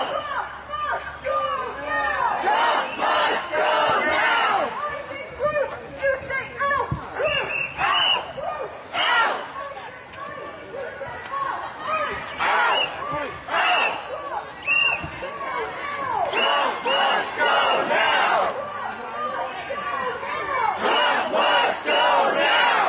Trump must go now! You say out. Out! Trump must go now! Trump must go now!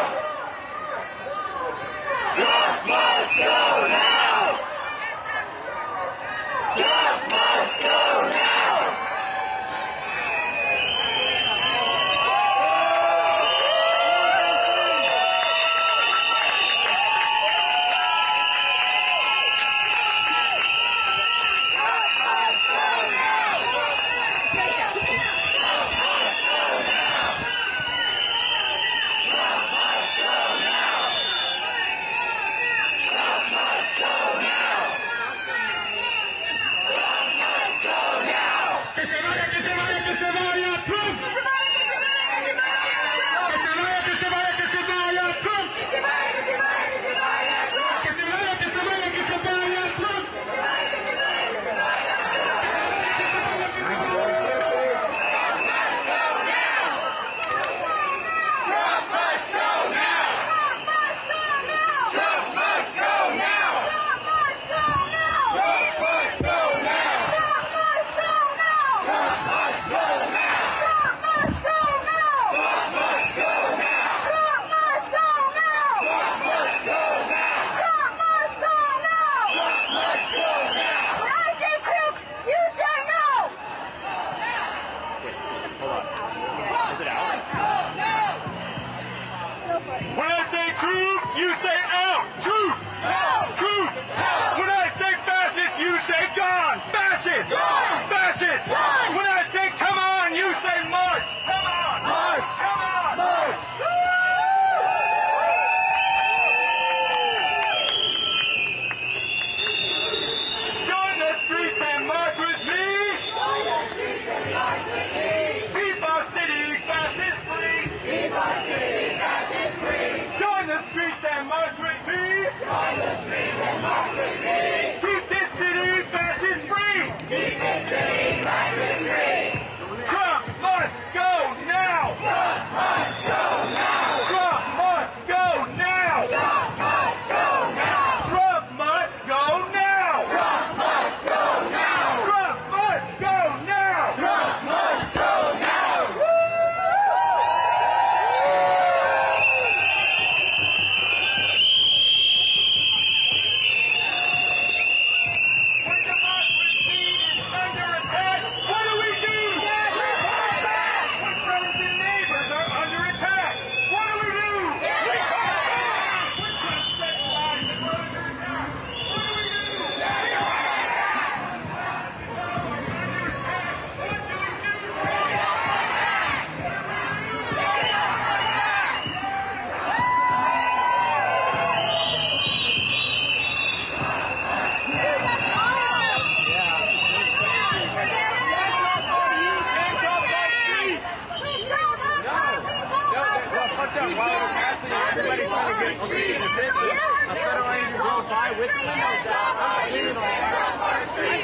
up while it was happening. Everybody's trying to get police's attention. A federal agent drove by with the windows down. I'm screaming on our street.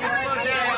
You slow down.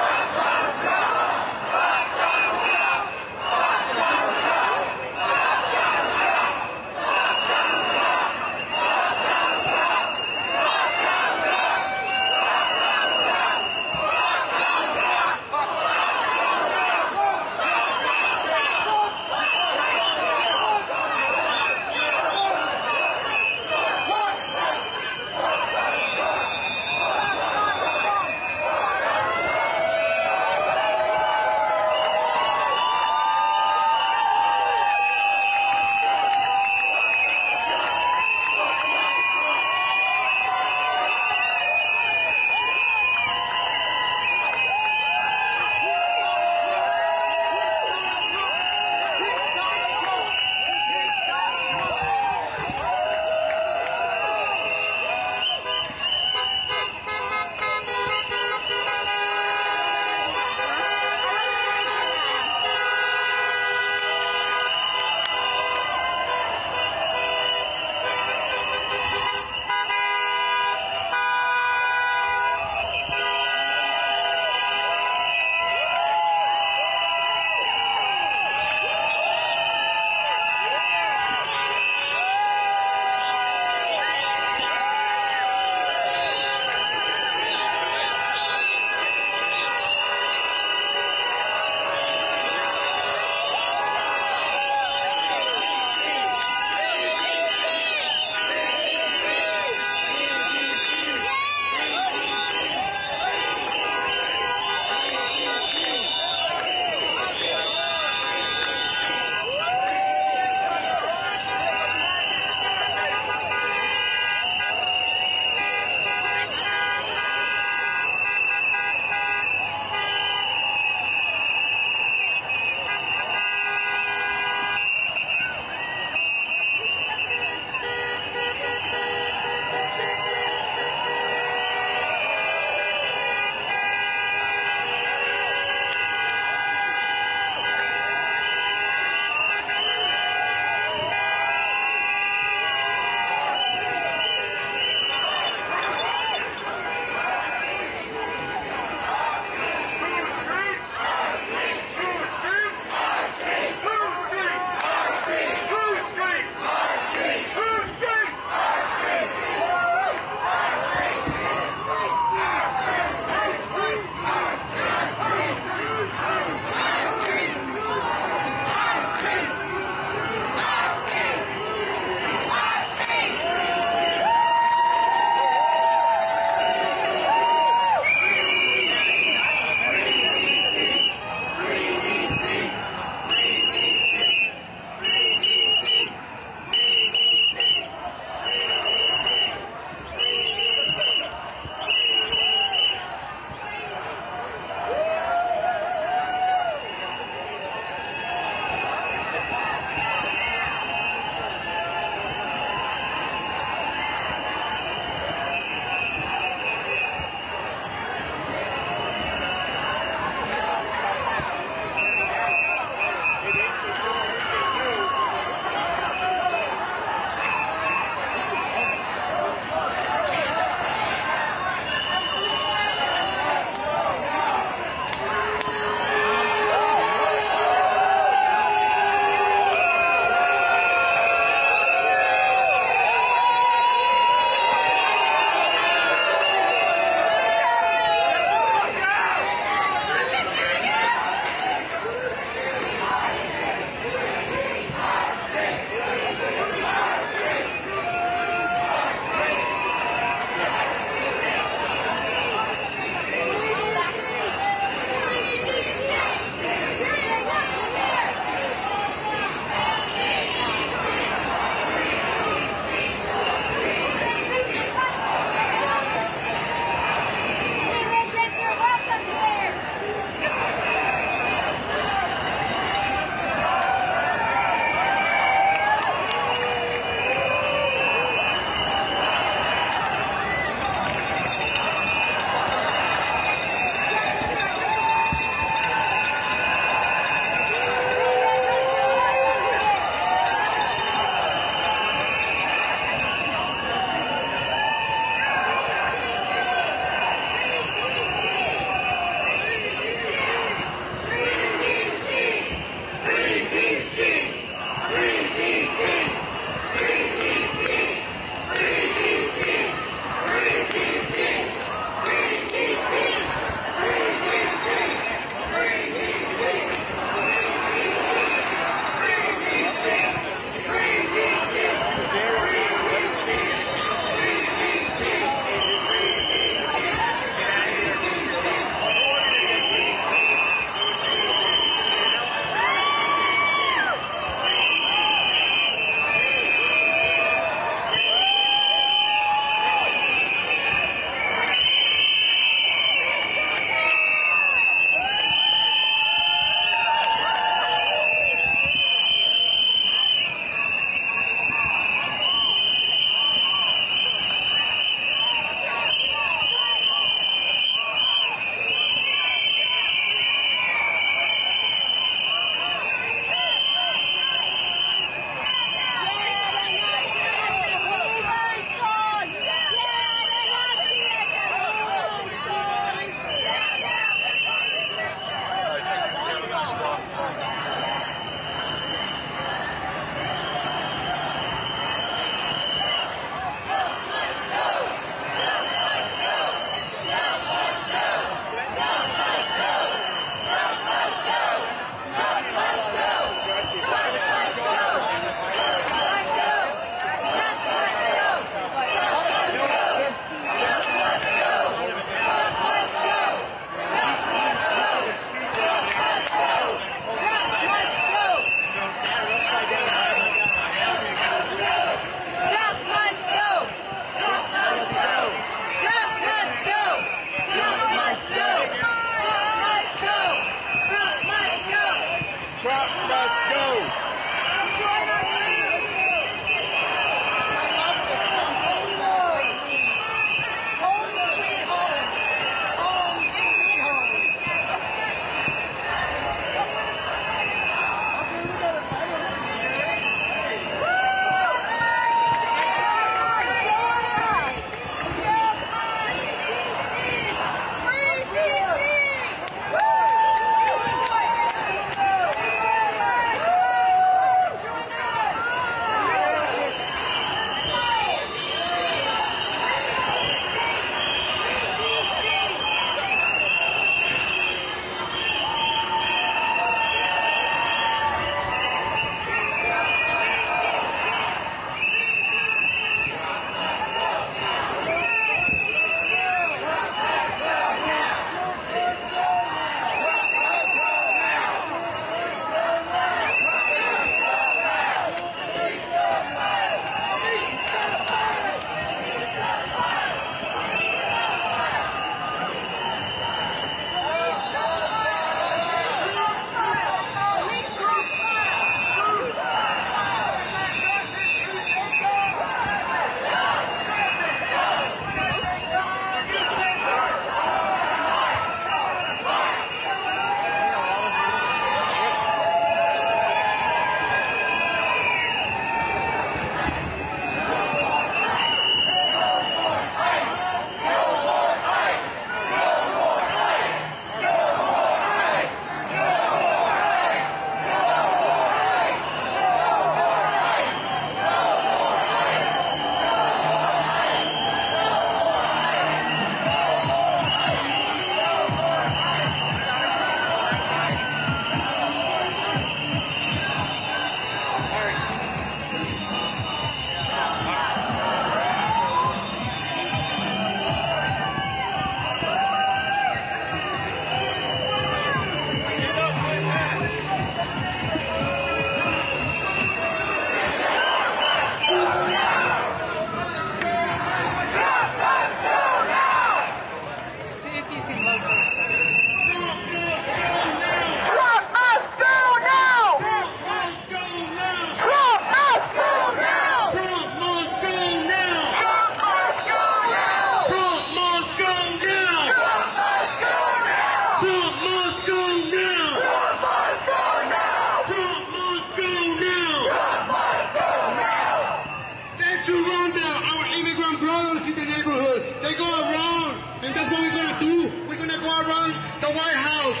problems in the neighborhood. They go around, and that's what we're going to do. We're going to go around the White House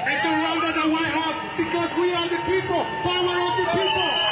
and surround the White House because we are the people. Power of the people.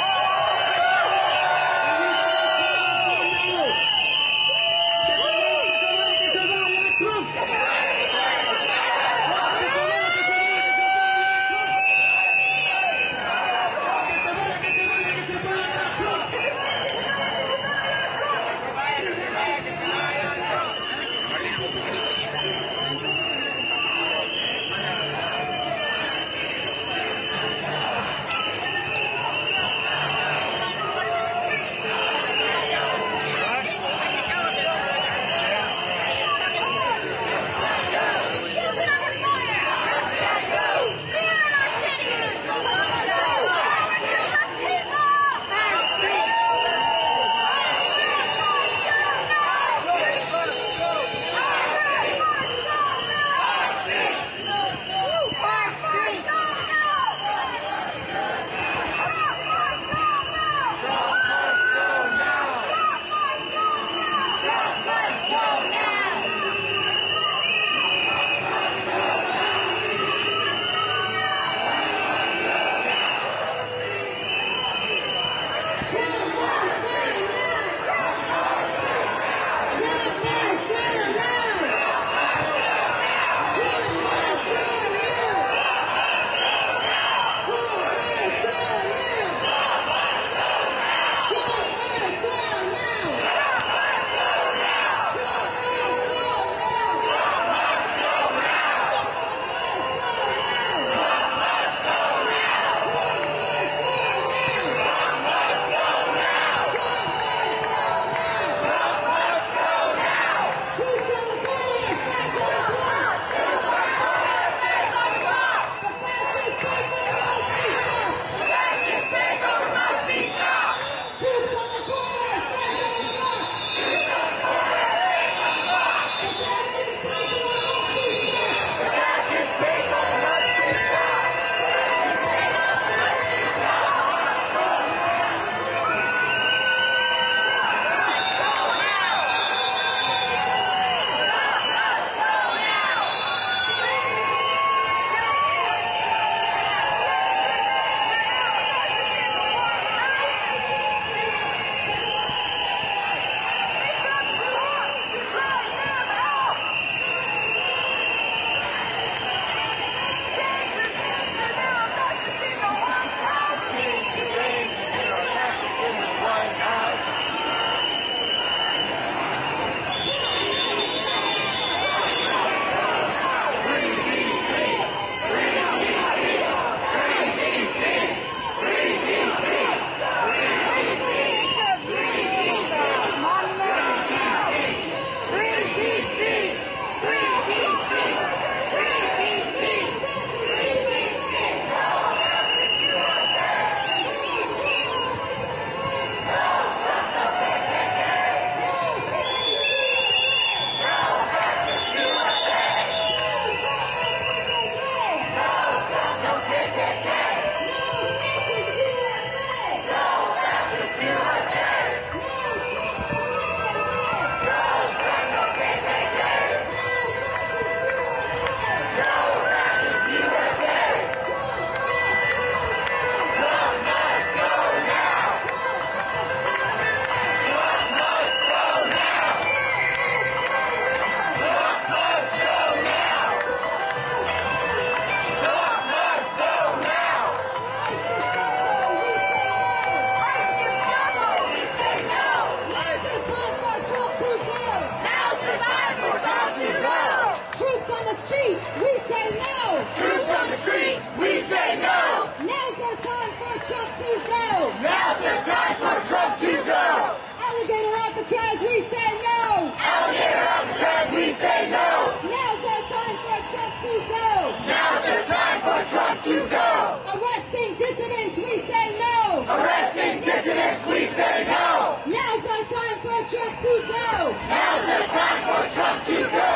Trump to go! Arresting dissidents, we say no! Arresting dissidents, we say no! Now's the time for Trump to go! Now's the time for Trump to go!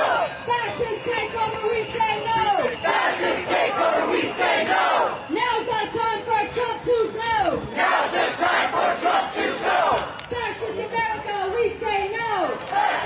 Fascist takeover, we say no! Fascist takeover, we say no! Now's the time for Trump to go! Now's the time for Trump to go! Fascist America, we say no!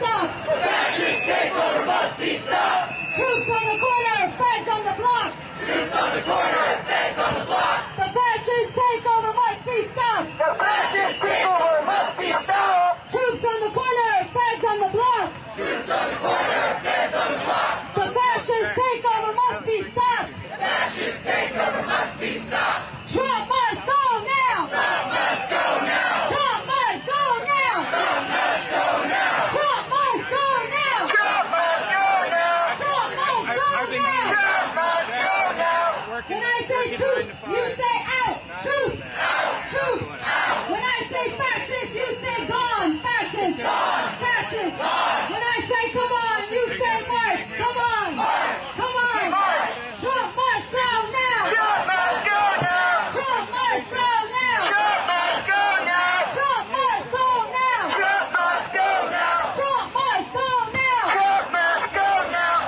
stopped. The fascist takeover must be stopped. Troops on the corner, feds on the block. Troops on the corner, feds on the block. The fascist takeover must be stopped. The fascist takeover must be stopped. Troops on the corner, feds on the block. Troops on the corner, feds on the block. The fascist takeover must be stopped. The fascist takeover must be stopped. Trump must go now. Trump must go now. Trump must go now. Trump must go now. Trump must go now. Trump must go now. Trump must go now. Trump must go now. When I say troops, you say out. Troops. Out. Troops. Out. When I say fascist, you say gone. Fascist. Gone. Fascist. Gone. When I say come on, you say march. Come on. March. Come on. March. Trump must go now. Trump must go now. Trump must go now. Trump must go now. Trump must go now. Trump must go now. Trump must go now. Trump must go now.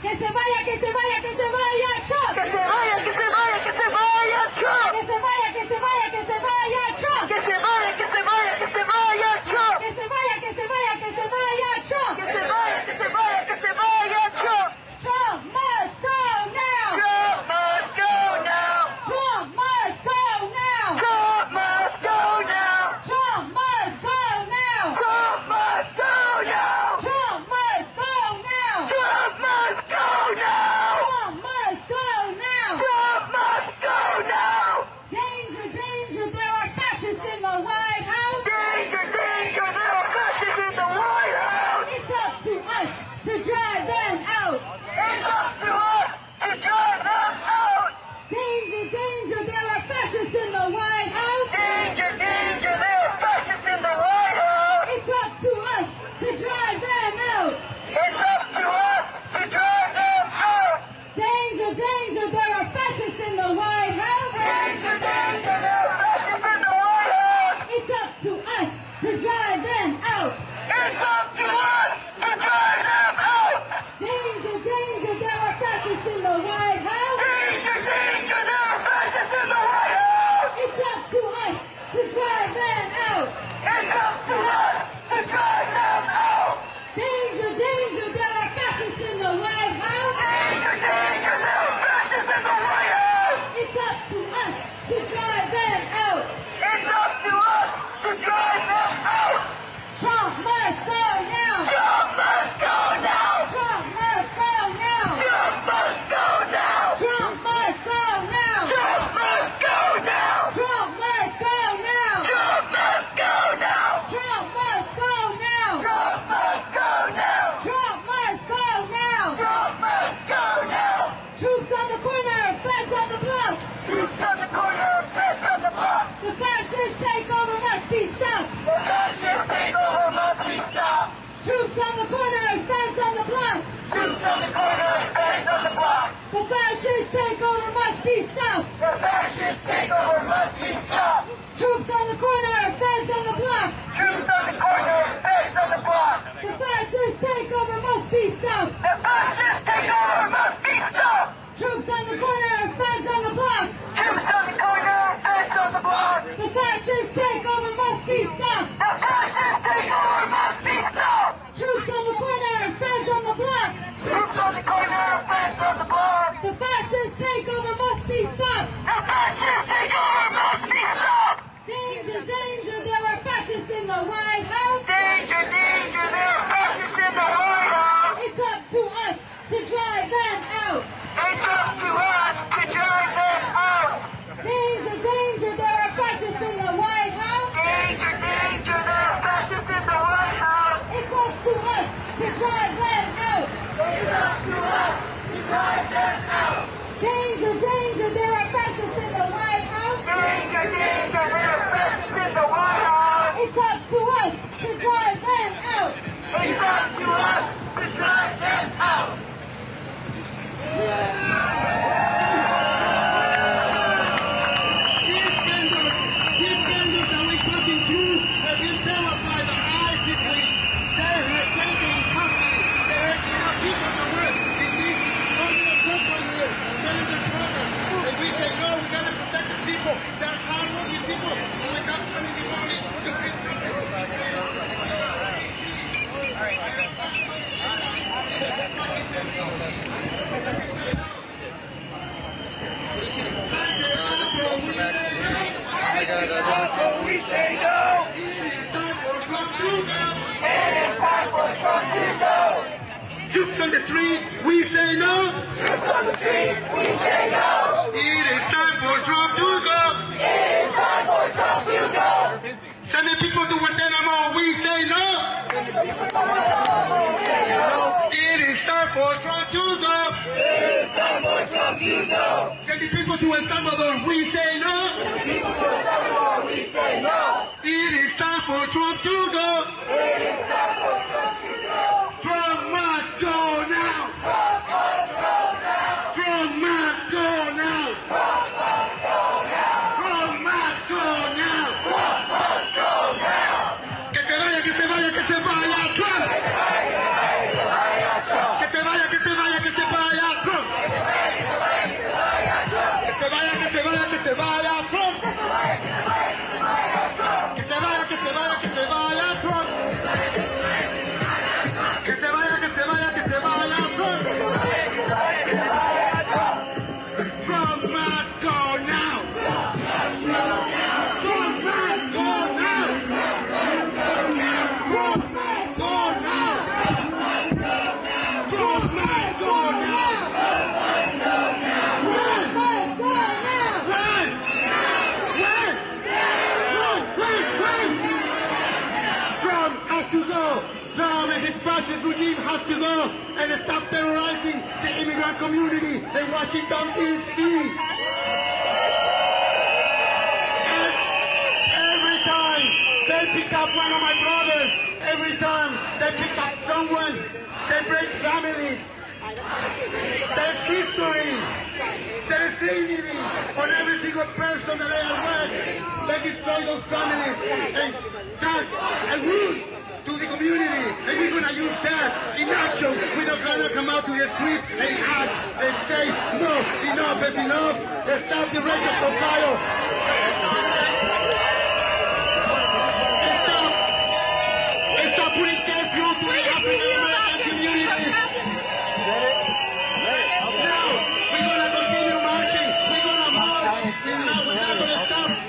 Que se vaya, que se vaya, que se vaya, Trump. Que se vaya, que se vaya, que se vaya, Trump. Que se vaya, que se vaya, que se vaya, Trump. Que se vaya, que se vaya, que se vaya, Trump. Que se vaya, que se vaya, que se vaya, Trump. Que se vaya, que se vaya, que se vaya, Trump. Trump must go now. Trump must go now. Trump must go now. Trump must go now. Trump must go now. Trump must go now. Trump must go now. Trump must go now. Trump must go now. Trump must go now. Danger, danger, there are fascists in the White House. Danger, danger, there are fascists in the White House. It's up to us to drive them out. It's up to us to drive them out. Danger, danger, there are fascists in the White House. Danger, danger, there are fascists in the White House. It's up to us to drive them out. It's up to us to drive them out. Danger, danger, there are fascists in the White House. Danger, danger, there are fascists in the White House. It's up to us to drive them out. It's up to us to drive them out. Danger, danger, there are fascists in the White House. Danger, danger, there are fascists in the White House. It's up to us to drive them out. It's up to us to drive them out. Danger, danger, there are fascists in the White House. Danger, danger, there are fascists in the White House. It's up to us to drive them out. It's up to us to drive them out. Trump must go now. Trump must go now. Trump must go now. Trump must go now. Trump must go now. Trump must go now. Trump must go now. Trump must go now. Trump must go now. Trump must go now. Trump must go now. Trump must go now. Troops on the corner, feds on the block. Troops on the corner, feds on the block. The fascist takeover must be stopped. The fascist takeover must be stopped. Troops on the corner, feds on the block. Troops on the corner, feds on the block. The fascist takeover must be stopped. The fascist takeover must be stopped. Troops on the corner, feds on the block. Troops on the corner, feds on the block. The fascist takeover must be stopped. The fascist takeover must be stopped. Troops on the corner, feds on the block. Troops on the corner, feds on the block. The fascist takeover must be stopped. The fascist takeover must be stopped. Troops on the corner, feds on the block. Troops on the corner, feds on the block. The fascist takeover must be stopped. The fascist takeover must be stopped. Danger, danger, there are fascists in the White House. Danger, danger, there are fascists in the White House. It's up to us to drive them out. It's up to us to drive them out. Danger, danger, there are fascists in the White House. Danger, danger, there are fascists in the White House. It's up to us to drive them out. It's up to us to drive them out. Danger, danger, there are fascists in the White House. Danger, danger, there are fascists in the White House. It's up to us to drive them out. It's up to us to drive them out. These vendors that we passing through have been developed by the ICP. They're taking custody. say no. It is time for Trump to go. It is time for Trump to go. Troops on the street, we say no. Troops on the streets, we say no. It is time for Trump to go. It is time for Trump to go. Sending people to Guantanamo, we say no. It is time for Trump to go. It is time for Trump to go. Sending people to El Salvador, we say no. People to El Salvador, we say no. It is time for Trump to go. It is time for Trump to go. Trump must go now. Trump must go now. Trump must go now. Trump must go now. Trump must go now. Trump must go now. Que se vaya, que se vaya, que se vaya Trump. Que se vaya, que se vaya, que se vaya Trump. Que se vaya, que se vaya, que se vaya Trump. Que se vaya, que se vaya, que se vaya Trump. Que se vaya, que se vaya, que se vaya Trump. Que se vaya, que se vaya, que se vaya Trump. Que se vaya, que se vaya, que se vaya Trump. Que se vaya, que se vaya, que se vaya Trump. Trump must go now. Trump must go now. Trump must go now. Trump must go now. Trump has to go. Trump and his fascist regime has to go and stop terrorizing the immigrant community in Washington, D.C. And every time they pick up one of my brothers, every time they pick up someone, they break families. There's history. There is dignity on every single person that they arrest. They destroy those families. And that's a wound to the community. And we're going to use that in action. We're not going to come out to the street and act and say, no, enough is enough. Stop the rate of profile. Stop putting curfew to the African American community.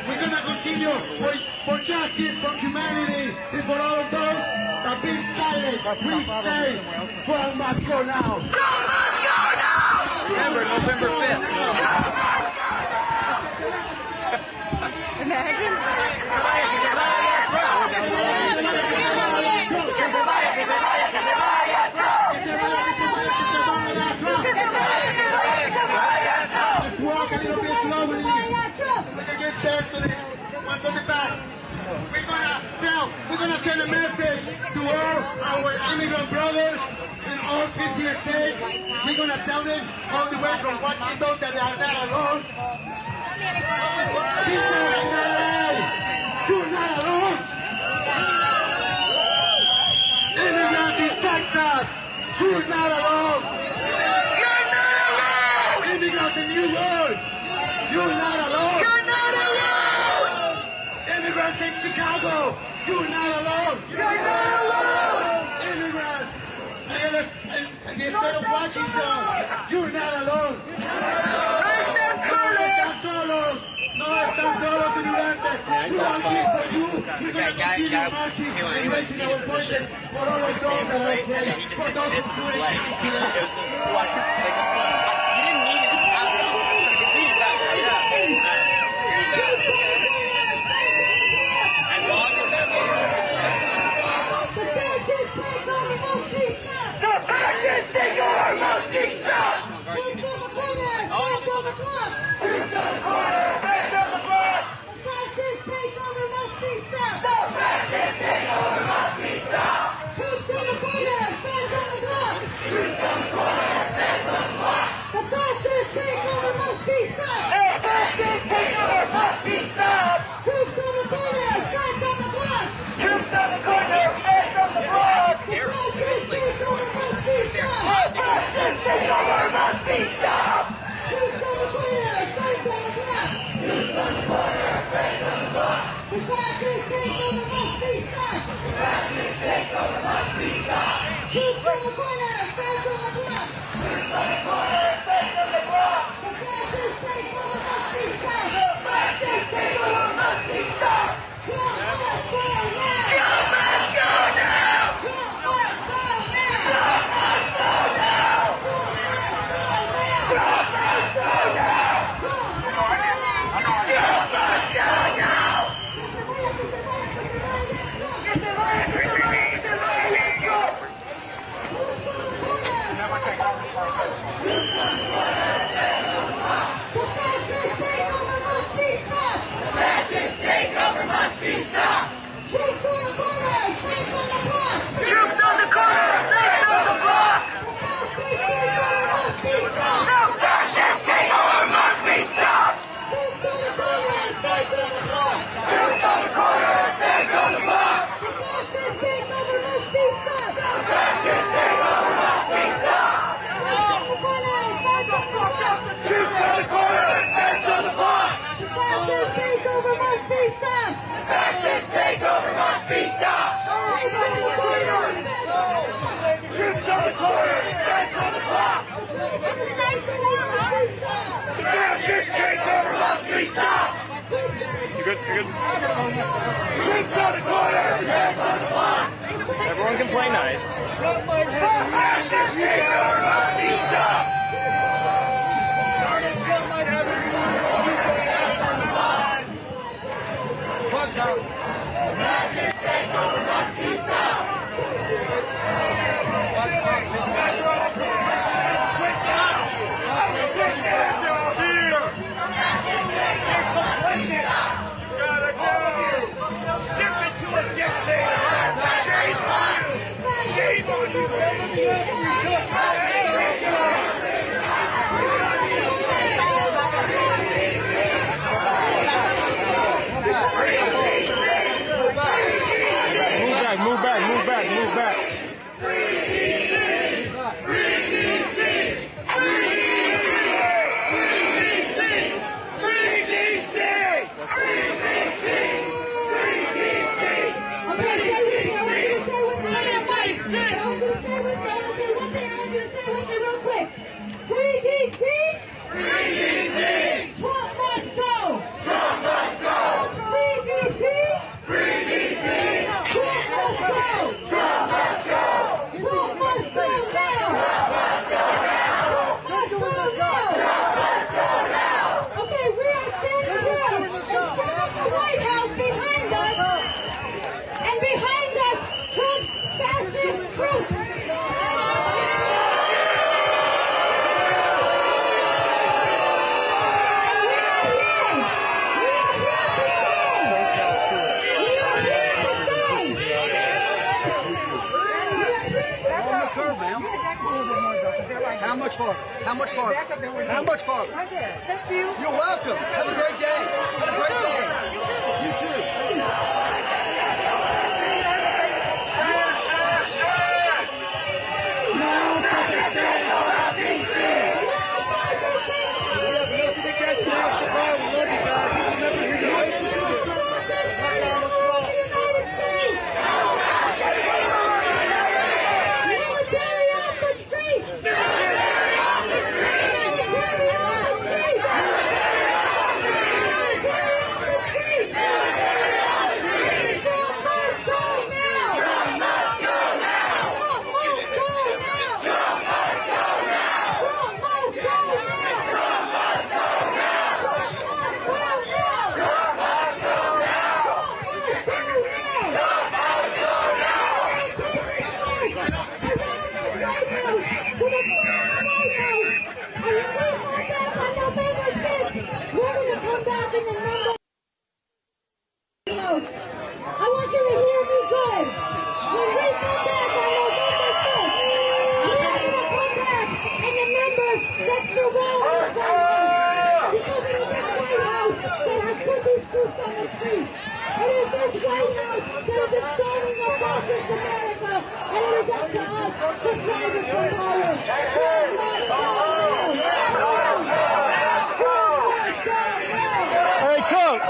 We're going to continue for justice, for humanity, and for all of those that have been silent. We say, Trump must go now. Trump must go now. Remember, November 5th. Imagine. Que se vaya, que se vaya Trump. Que se vaya, que se vaya, que se vaya Trump. Que se vaya, que se vaya, que se vaya Trump. Que se vaya, que se vaya, que se vaya Trump. Let's walk a little bit slowly. We can get chairs to the ones on the back. We're gonna send a message to all our immigrant brothers in all 50 states. We're gonna tell them all the way from Washington that they are not alone. People in LA, you're not alone. Immigrants in Texas, you're not alone. You're not alone. Immigrants in New York, you're not alone. You're not alone. Immigrants in Chicago, you're not alone. You're not alone. Immigrants in the state of Washington, you're not alone. No están solos. No están solos, inmigrantes. We are here for you. We're going to continue marching and raising our voices for all of those that are afraid. For those who do The fascist takeover must be stopped. Troops on the corner, back on the clock. Troops on the corner, back on the block. The fascist takeover must be stopped. The fascist takeover must be stopped. Troops on the corner, back on the clock. Troops on the corner, back on the block. The fascist takeover must be stopped. The fascist takeover must be stopped. Troops on the corner, back on the clock. Troops on the corner, back on the block. The fascist takeover must be stopped. The fascist takeover stop! You good? You good? Troops on the corner! Everyone can play nice. Fascist takeover must be stopped! Fascist takeover must be stopped! Shame on you! Move back. Free DC! Free DC! Free DC! Free DC! Free DC! Free DC! Okay, stay with me. I want you to say with me. I want you to say with me. I want to say one thing. I want you to say with me real quick. Free DC! Free DC! Trump must go! Trump must go! Free DC! Free DC! Trump must go! Trump must go! Trump must go now! Trump must go now! Trump must go now! Trump must go now! Okay, we are standing here in front of the White House behind us, and behind us, Trump's fascist troops. How much for? How much for? How much for? Thank you. You're welcome. Have a great day. Have a great day. You too. I want you to hear me good. When we come back on November 5th, we're going to come back and the members that surround this White House, because it is this White House that has put these troops on the street. It is this White House that is installing a fascist America, and it is up to us to drive it from power. Trump must go now. Trump must go now. Hey, Coach.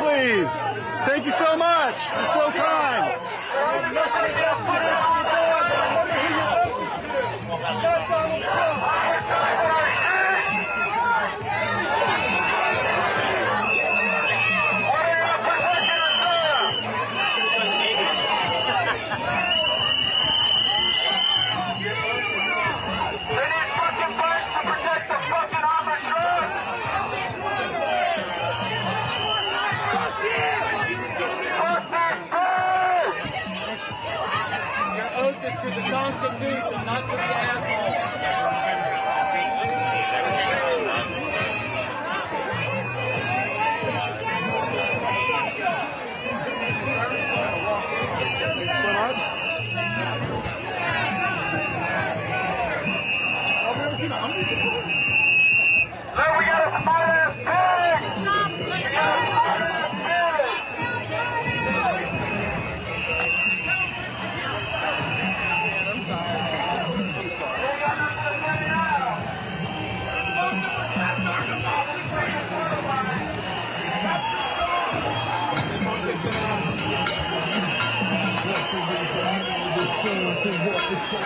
Please. Thank you so much. You're so kind. To the Constitution, not to the asshole. So we got a smart-ass pig! We got a smart-ass pig! We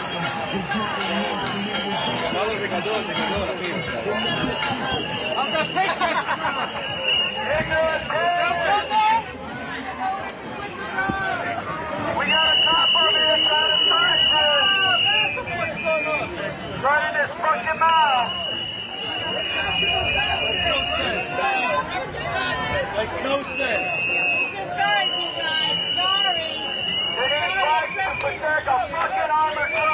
got a cop on the inside of Fascism. Right in his fucking mouth. Makes no sense. Sorry, you guys. Sorry. They need Fascism to protect a fucking armored truck.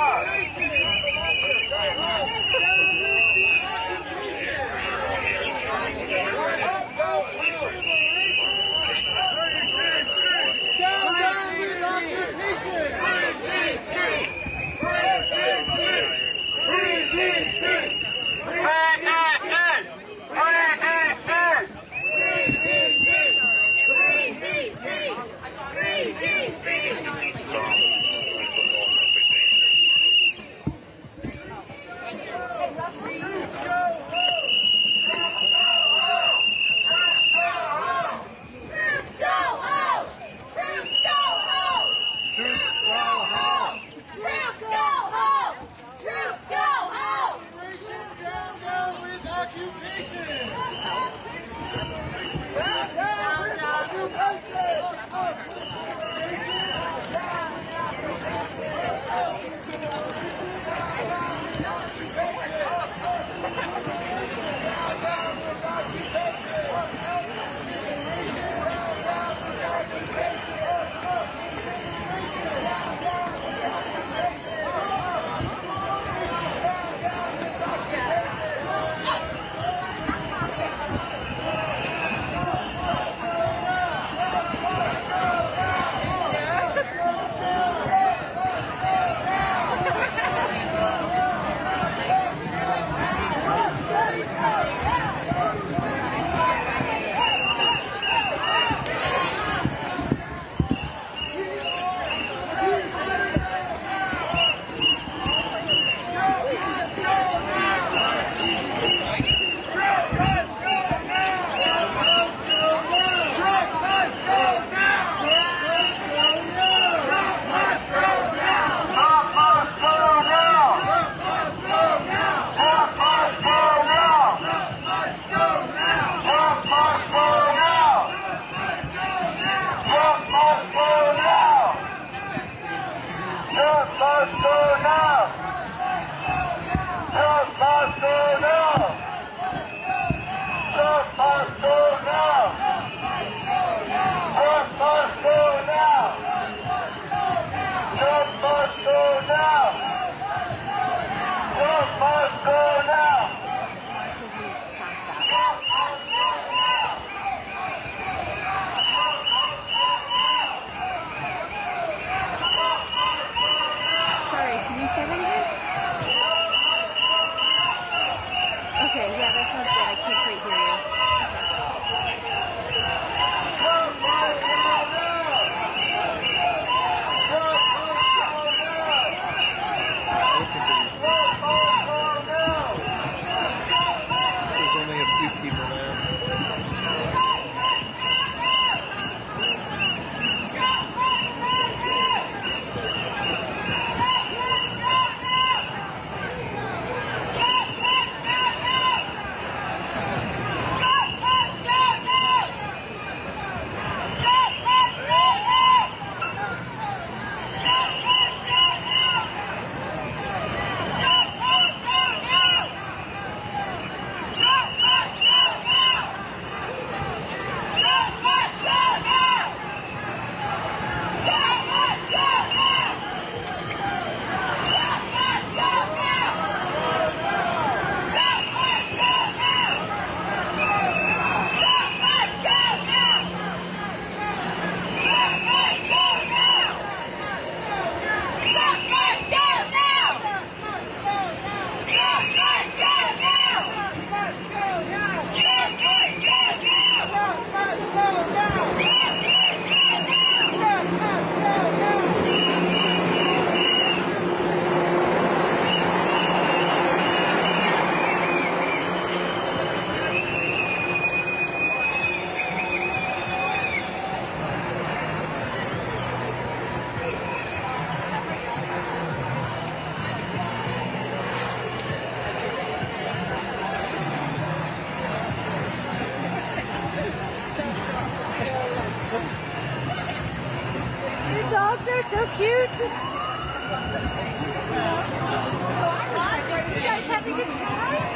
dogs are so cute. You guys having a good time?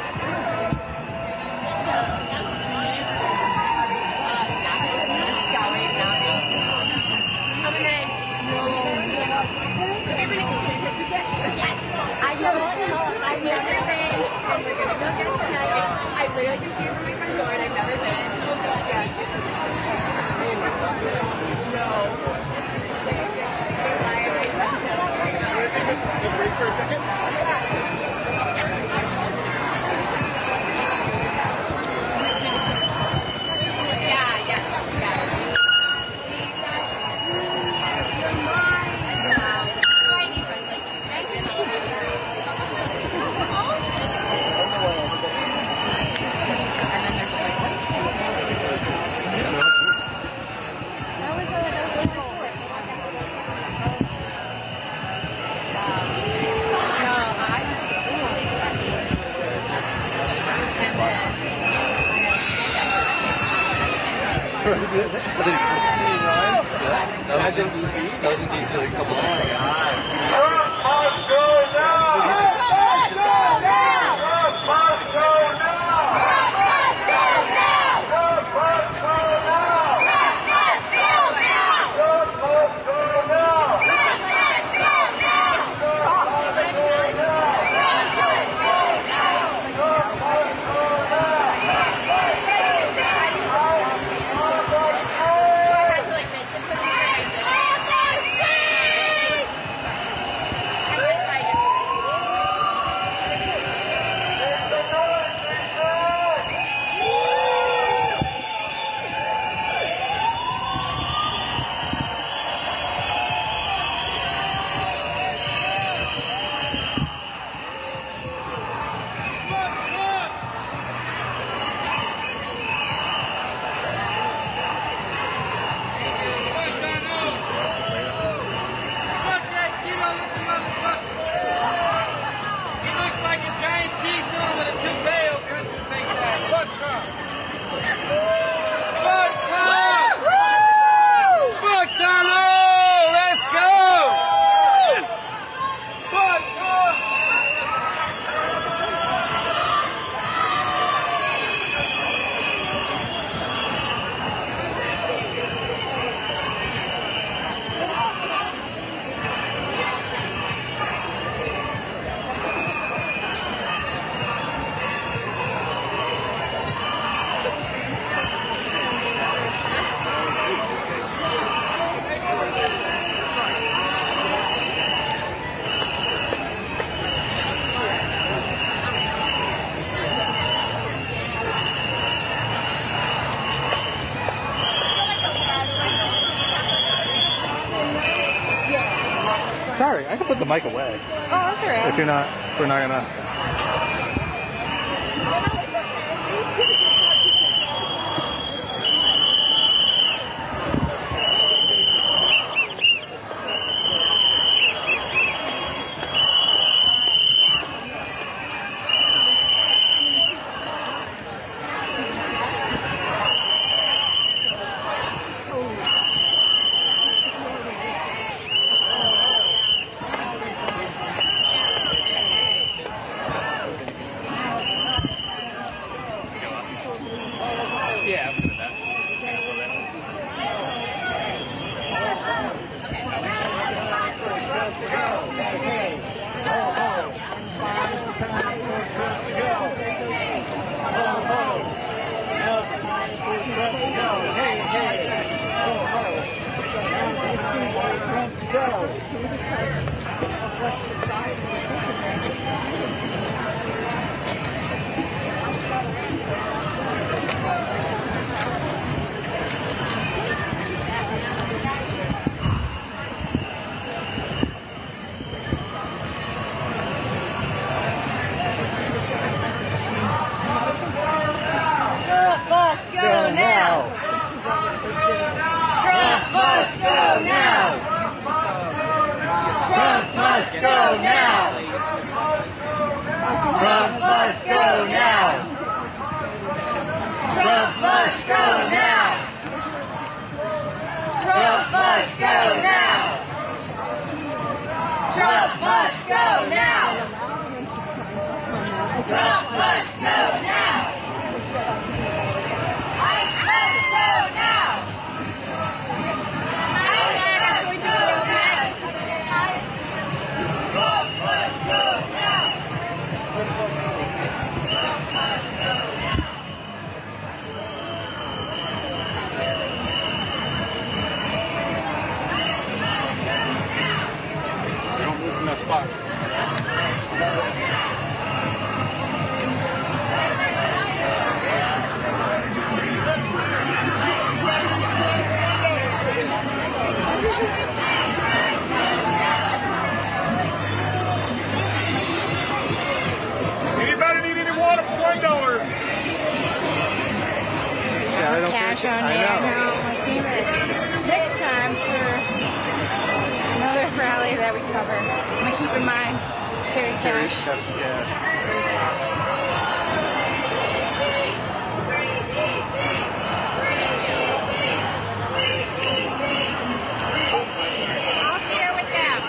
I've never been. And we're gonna go get it tonight. I literally just came from my front door and I've never been. Take a break for a second. That was in DC? That was in DC like a couple months ago. Trump must go now! Trump must go now! Trump must go now! Trump must go now! Trump must go now! Trump must go now! Trump must go now! Trump must go now! Trump must go now! Trump must go now! Trump must go Sorry, I can put the mic away. Oh, that's all right. If we're not gonna. Yeah, I'm good at that. Trump must go now! Trump must go now! Don't move from that spot. Anybody need any water for $1? Cash on me. I know, my favorite. Next time for another rally that we cover, I'm gonna keep in mind carry cash. I'll share with them.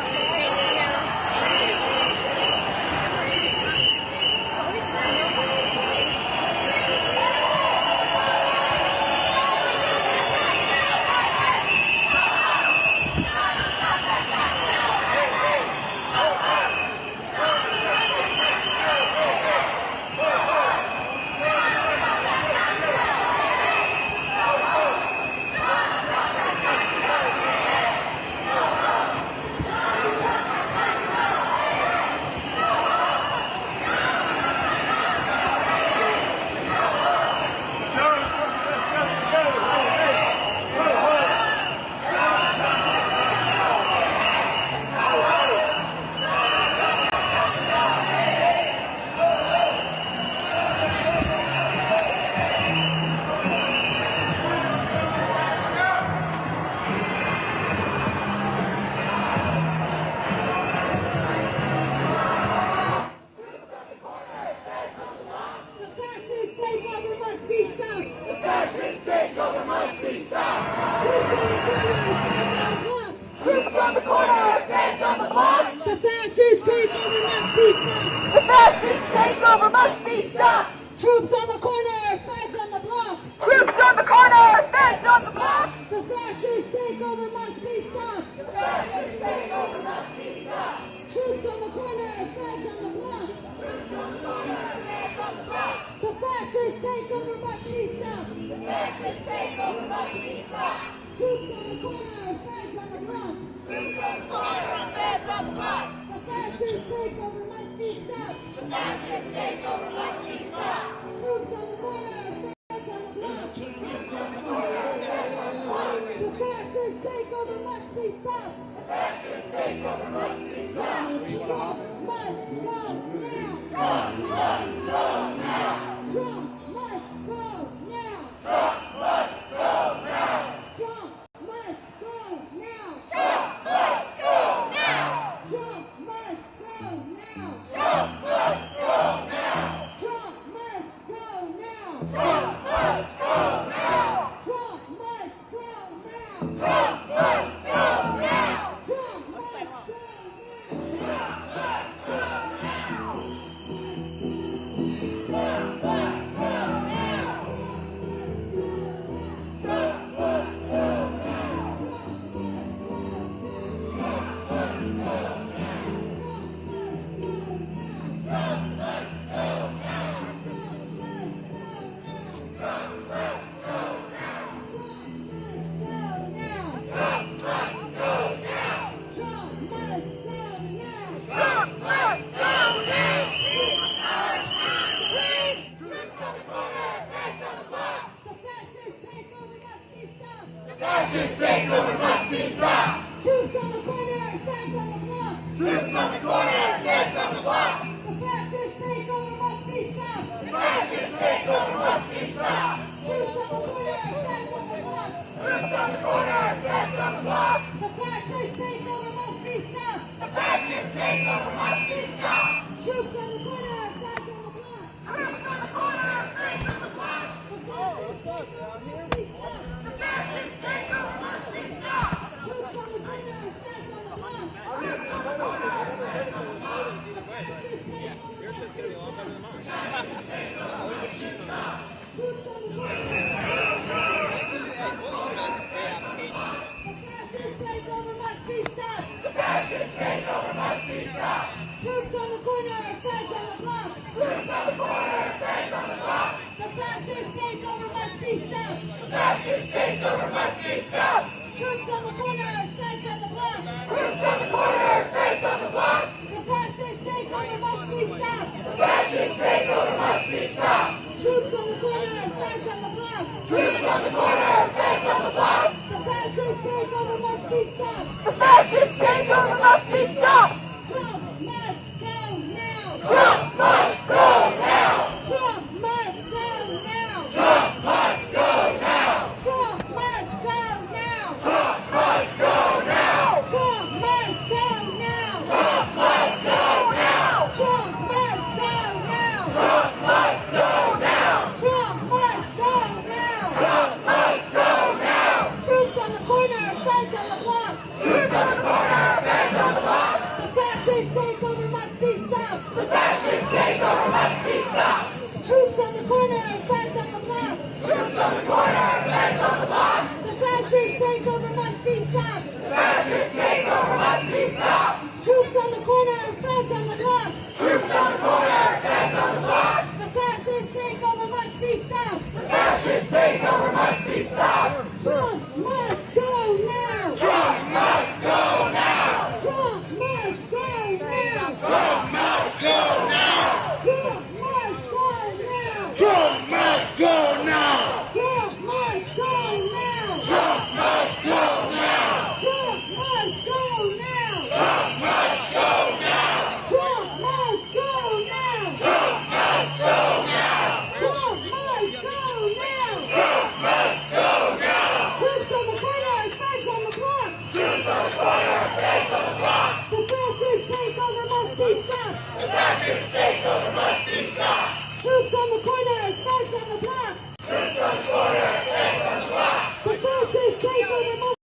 Thank you. Troops on the corner, feds on the block. The fascist takeover must be stopped. The fascist takeover must be stopped. Troops on the corner, feds on the block. Troops on the corner, feds on the block. The fascist takeover must be stopped. The fascist takeover must be stopped. Troops on the corner, feds on the block. Troops on the corner, feds on the block. The fascist takeover must be stopped. The fascist takeover must be stopped. Troops on the corner, feds on the block. Troops on the corner, feds on the block. The fascist takeover must be stopped. The fascist takeover must be stopped. Troops on the corner, feds on the block. Troops on the corner, feds on the block. The fascist takeover must be stopped. The fascist takeover must be stopped. Trump must go now. Trump must go now. Trump must go now. Trump must go now. Trump must go now. Trump must go now. Trump must go now. Trump must go now. Trump must go now. Trump must go now. Trump must go now. Trump must go now. Trump must go Fascist takeover must be stopped. Troops on the corner, feds on the block. Troops on the corner, feds on the block. The fascist takeover must be stopped. The fascist takeover must be stopped. Troops on the corner, feds on the block. Troops on the corner, feds on the block. The fascist takeover must be stopped. The fascist takeover must be stopped. Troops on the corner, feds on the block. Troops on the corner, feds on the block. The fascist takeover must be stopped. The fascist takeover must be stopped. Troops on the corner, feds on the block. Troops on the corner, feds on the block. The fascist takeover must be stopped. takeover must be stopped. Troops on the corner, feds on the block. Troops on the corner, feds on the block. The fascist takeover must be stopped. The fascist takeover must be stopped. Troops on the corner, feds on the block. Troops on the corner, feds on the block. The fascist takeover must be stopped. The fascist takeover must be stopped. Trump must go now. Trump must go now. Trump must go now. Trump must go now. Trump must go now. Trump must go now. Trump must go now. Trump must go now. Trump must go now. Trump must go now. Trump must go now. Trump must go now. Troops on the corner, feds on the block. Troops on the corner, feds on the block. The fascist takeover must be stopped. The fascist takeover must be stopped. Troops on the corner, feds on the block. Troops on the corner, feds on the block. The fascist takeover must be stopped. The fascist takeover must be stopped. Troops on the corner, feds on the block. Troops on the corner, feds on the block. The fascist takeover must be stopped. The fascist takeover must be stopped. Trump must go now. Trump must go now. Trump must go now. Trump must go now. Trump must go now. Trump must go now. Trump must go now. Trump must go now. Trump must go now. Trump must go now. Trump must go now. Trump must go now. Trump must go now. Trump must go now. Troops on the corner, feds on the block. Troops on the corner, feds on the block. The fascist takeover must be stopped. The fascist takeover must be stopped. Troops on the corner, feds on the block. Troops on the corner, feds on the block. The fascist takeover must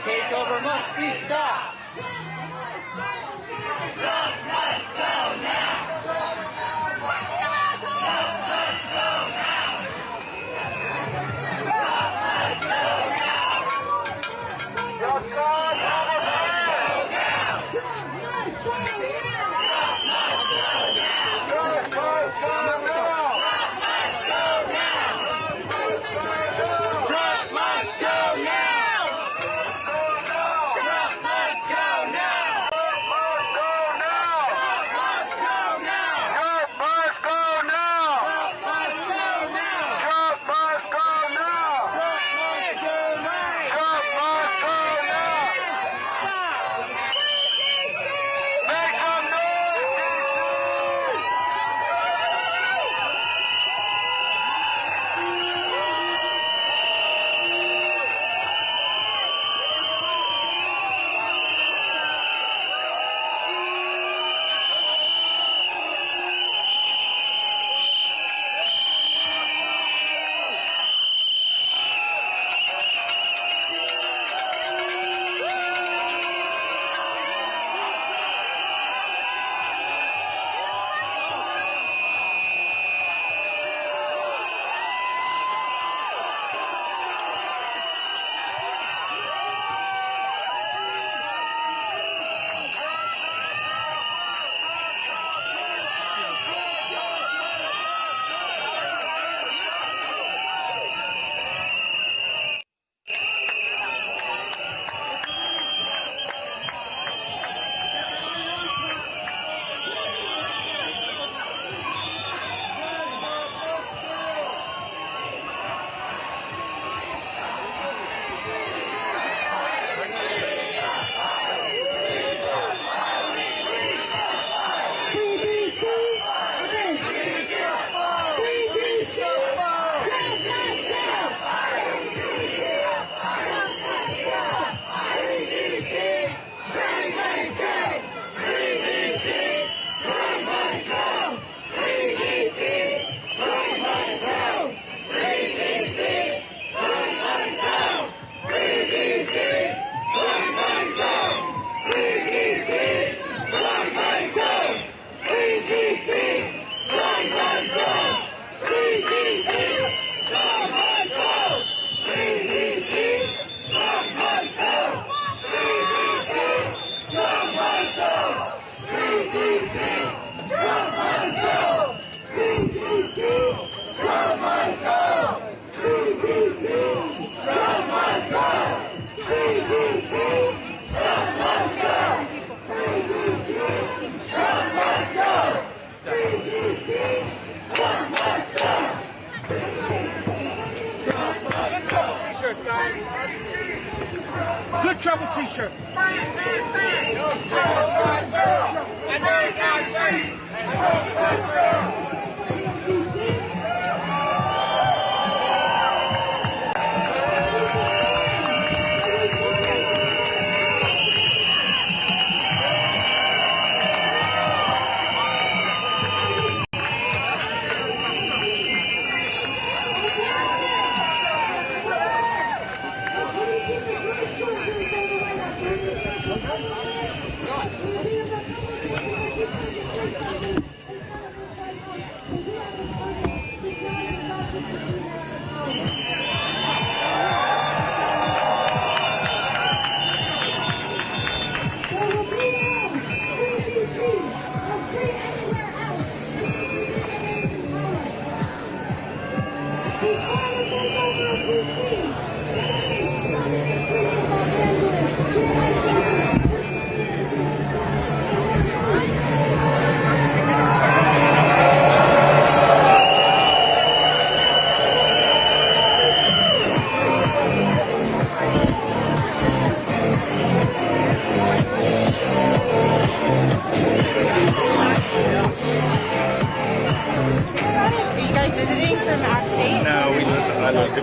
takeover must be stopped. Trump must go now. Trump must go now. Good trouble t-shirt.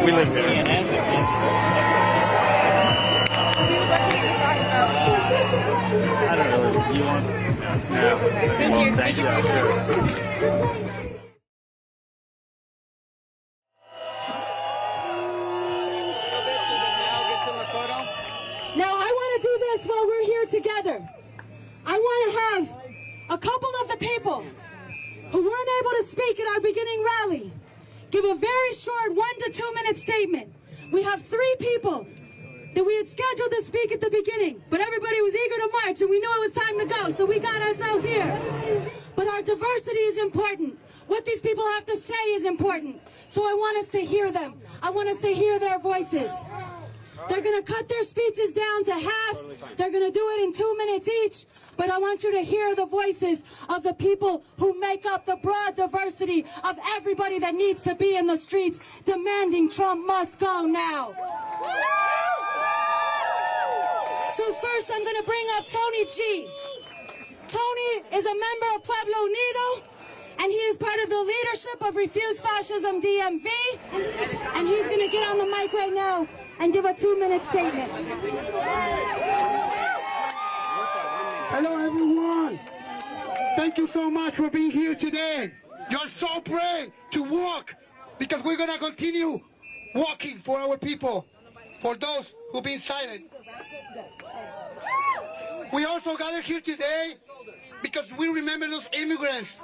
We live here. I don't know. You want? No. Well, thank you. Sure. Now I want to do this while we're here together. I want to have a couple of the people who weren't able to speak at our beginning rally give a very short 1 to 2 minute statement. We have 3 people that we had scheduled to speak at the beginning, but everybody was eager to march and we knew it was time to go, so we got ourselves here. But our diversity is important. What these people have to say is important. So I want us to hear them. I want us to hear their voices. They're going to cut their speeches down to half. They're going to do it in 2 minutes each. But I want you to hear the voices of the people who make up the broad diversity of everybody that needs to be in the streets demanding Trump must go now. So first I'm going to bring up Tony G. Tony is a member of Pueblo Unido, and he is part of the leadership of Refuse Fascism DMV. And he's going to get on the mic right now and give a 2-minute statement. Hello, everyone. Thank you so much for being here today. You're so brave to walk because we're going to continue walking for our people, for those who've been silent. We also gathered here today because we remember those immigrants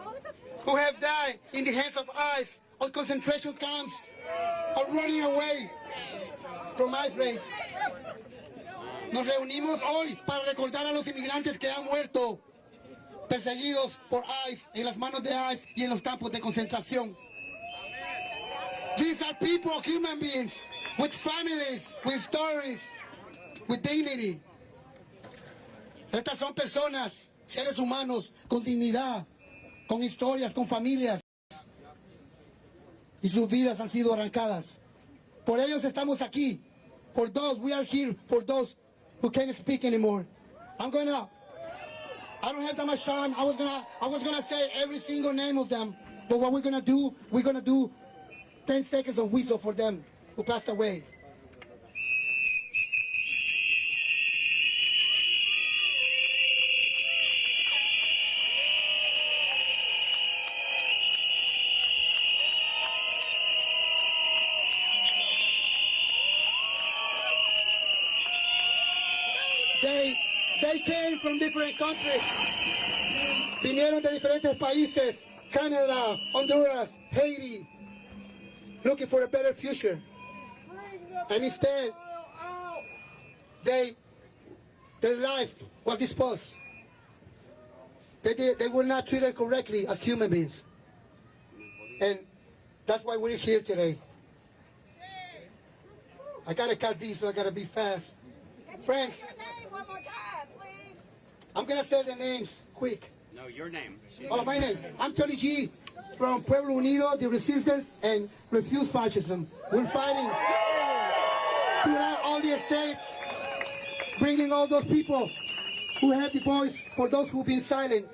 who have died in the hands of ICE on concentration camps or running away from ICE raids. Nos reunimos hoy para recordar a los inmigrantes que han muerto perseguidos por ICE, en las manos de ICE y en los campos de concentración. These are people, human beings, with families, with stories, with dignity. Estas son personas, seres humanos, con dignidad, con historias, con familias. Y sus vidas han sido arrancadas. Por ellos estamos aquí. For those, we are here for those who can't speak anymore. I don't have that much time. I was gonna say every single name of them. But what we're gonna do 10 seconds of whistle for them who passed away. They came from different countries. Vinieron de diferentes países, Canada, Honduras, Haiti, looking for a better future. And instead, their life was disposed. They were not treated correctly as human beings. And why we're here today. I gotta cut these, so I gotta be fast. Friends, I'm gonna say the names quick. No, your name. Oh, my name. I'm Tony G from Pueblo Unido, the Resistance and Refuse Fascism. We're fighting throughout all the states, bringing all those people who have the voice for those who've been silent.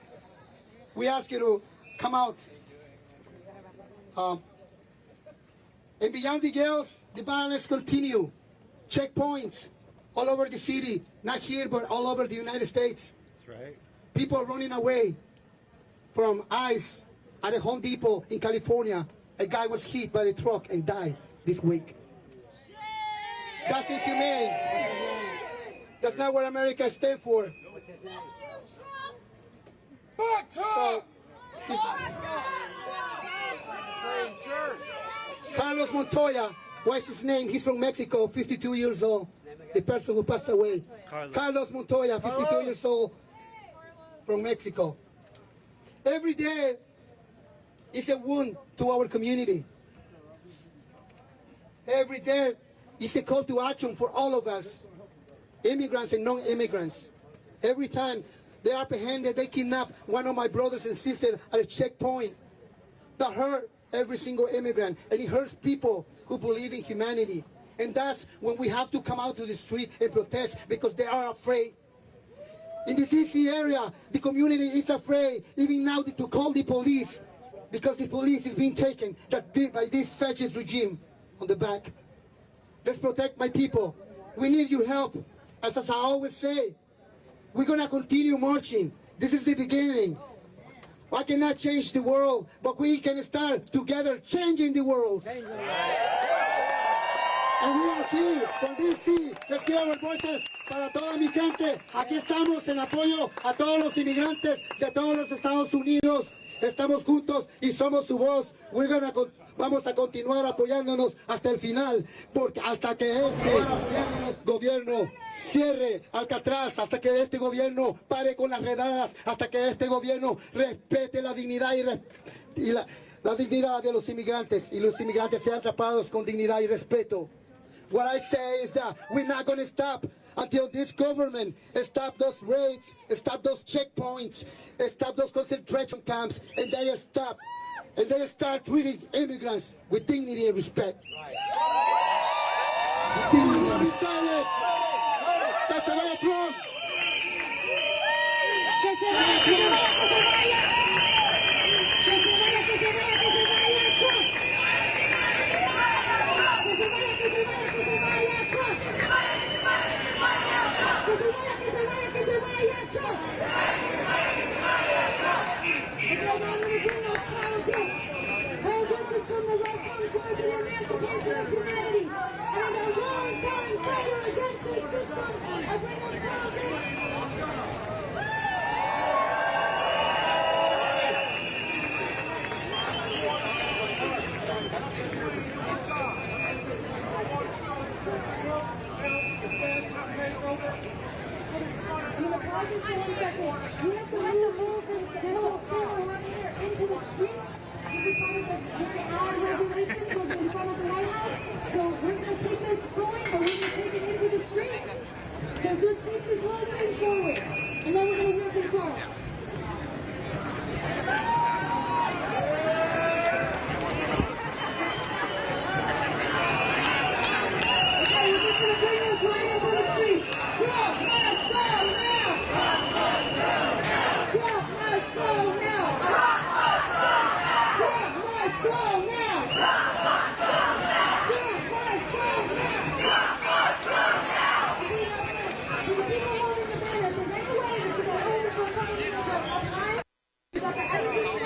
We ask you to come out. And beyond the girls, the violence continue. Checkpoints all over the city, not here, but all over the United States. That's right. People are running away from ICE at a Home Depot in California. A guy was hit by a truck and died this week. That's inhumane. That's not what America stands for. So, Carlos Montoya, what's his name? He's from Mexico, 52 years old. The person who passed away. Carlos Montoya, 52 years old, from Mexico. Every day is a wound to our community. Every day is a call to action for all of us, immigrants and non-immigrants. Every time they are apprehended, they kidnap one of my brothers and sisters at a checkpoint. That hurt every single immigrant, and it hurts people who believe in humanity. And that's when we have to come out to the street and protest, because they are afraid. In the DC area, the community is afraid, even now, to call the police, because the police is being taken by this fascist regime on the back. Let's protect my people. We need your help. As I always say, we're going to continue marching. This is the beginning. I cannot change the world, but we can start together changing the world. And we are here from DC. Let's hear our voices para toda mi gente. Aquí estamos en apoyo a todos los inmigrantes de todos los Estados Unidos. Estamos juntos y somos su voz. Vamos a continuar apoyándonos hasta el final, porque hasta que este gobierno cierre Alcatraz, hasta que este gobierno pare con las redadas, hasta que este gobierno respete la dignidad y la dignidad de los inmigrantes, y los inmigrantes sean tratados con dignidad y respeto. What I say is that we're not going to stop until this government stop those raids, stop those checkpoints, stop those concentration camps, and they stop, and they start treating immigrants with dignity and respect. Dignity and silence. Que se vaya Trump. Que se vaya, que se vaya, que se vaya. Que se vaya, que se vaya, que se vaya Trump. Que se vaya, que se vaya, que se vaya Trump. Que se vaya, que se vaya, que se vaya Trump. Because I'm going to bring up politics. Politics is from the right-wing towards the emancipation of humanity. And a long-time fighter against this system, I bring up politics. You have to move this whole thing around here into the street. This is part of the very odd regulations in front of the White House. So we're going to keep this going, but we're going to take it into the street. So just take this whole thing forward. And then we're going to hear from Carl. Okay, we're just going to bring this right into the street. Trump, let's go now! Trump, let's go now! Trump, let's go now! Trump, let's go now! To the people holding the banners, is there any way that you can hold this for a couple minutes at a time? Because I don't think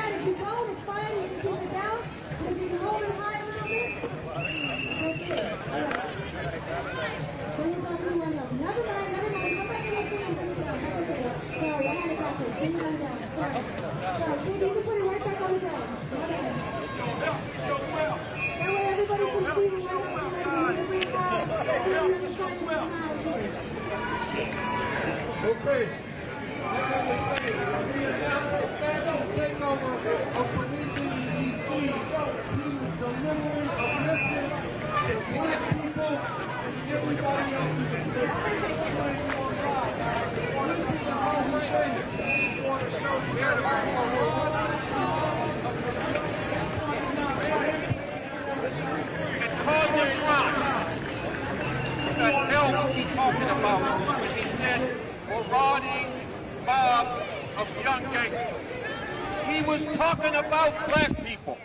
was talking about black people.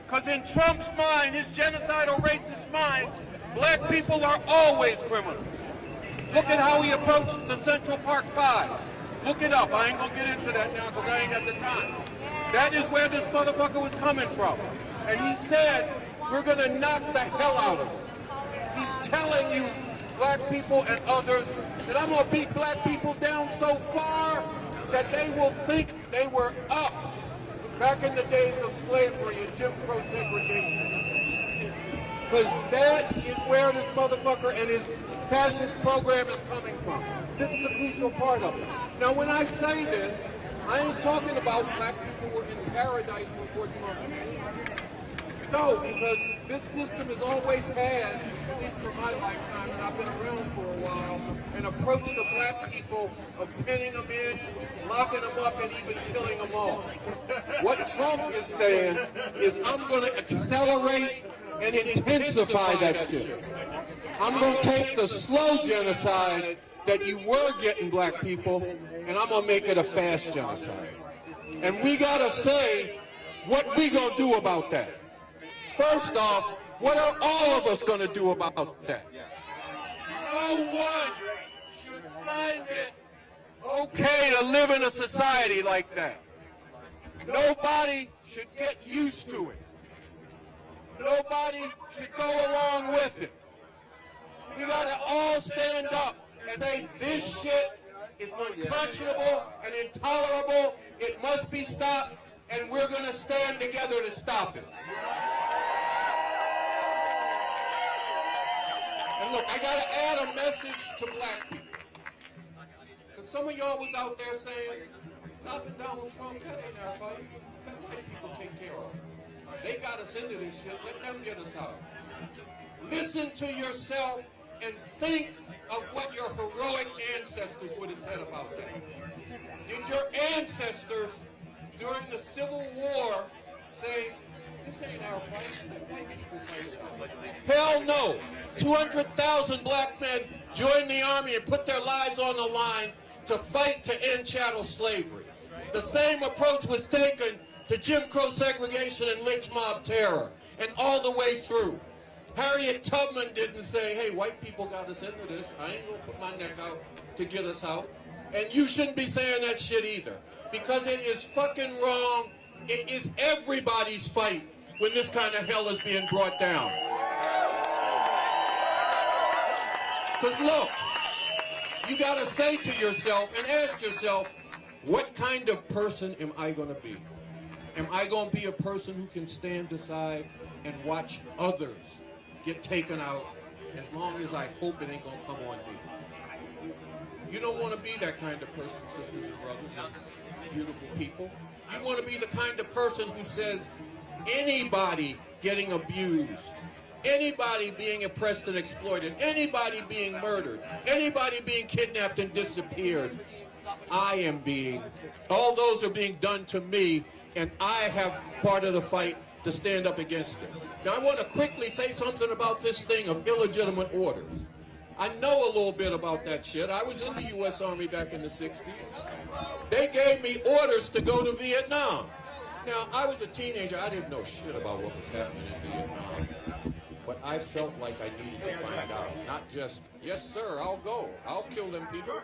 Because in Trump's mind, his genocidal racist mind, black people are always criminals. Look at how he approached the Central Park 5. Look it up. I ain't going to get into that now because I ain't got the time. That is where this motherfucker was coming from. And he said, we're going to knock the hell out of him. He's telling you, black people and others, that I'm going to beat black people down so far that they will think they were up back in the days of slavery and Jim Crow segregation. Because that is where this motherfucker and his fascist program is coming from. This is a crucial part of it. Now, when I say this, I ain't talking about black people were in paradise before Trump came. No, because this system has always had, at least for my lifetime, and I've been around for a while, an approach to black people of pinning them in, locking them up, and even killing them all. What Trump is saying is, I'm going to accelerate and intensify that shit. I'm going to take the slow genocide that you were getting black people, and I'm going to make it a fast genocide. And we got to say what we going to do about that. First off, what are all of us going to do about that? No one should find it okay to live in a society like that. Nobody should get used to it. Nobody should go along with it. We got to all stand up and say this shit is unconscionable and intolerable. It must be stopped, and we're going to stand together to stop it. And look, I got to add a message to black people. Because some of y'all was out there saying, stopping Donald Trump, that ain't our fight. Let white people take care of it. They got us into this shit. Let them get us out. Listen to yourself and think of what your heroic ancestors would have said about that. Did your ancestors during the Civil War say, this ain't our fight, let white people fight it? Hell no. 200,000 black men joined the army and put their lives on the line to fight to end chattel slavery. The same approach was taken to Jim Crow segregation and lynch mob terror, and all the way through. Harriet Tubman didn't say, hey, white people got us into this. I ain't gonna put my neck out to get us out. And you shouldn't be saying that shit either, because it is fucking wrong. It is everybody's fight when this kind of hell is being brought down. Because look, you gotta say to yourself and ask yourself, what kind of person am I gonna be? Am I gonna be a person who can stand aside and watch others get taken out as long as I hope it ain't gonna come on me? You don't want to be that kind of person, sisters and brothers and beautiful people. You want to be the kind of person who says anybody getting abused, anybody being oppressed and exploited, anybody being murdered, anybody being kidnapped and disappeared, I am being, all those are being done to me, and I have part of the fight to stand up against it. Now I want to quickly say something about this thing of illegitimate orders. I know a little bit about that shit. I was in the U.S. Army back in the 60s. They gave me orders to go to Vietnam. Now, I was a teenager. I didn't know shit about what was happening in Vietnam. But I felt like I needed to find out. Not just, yes, sir, I'll go. I'll kill them people.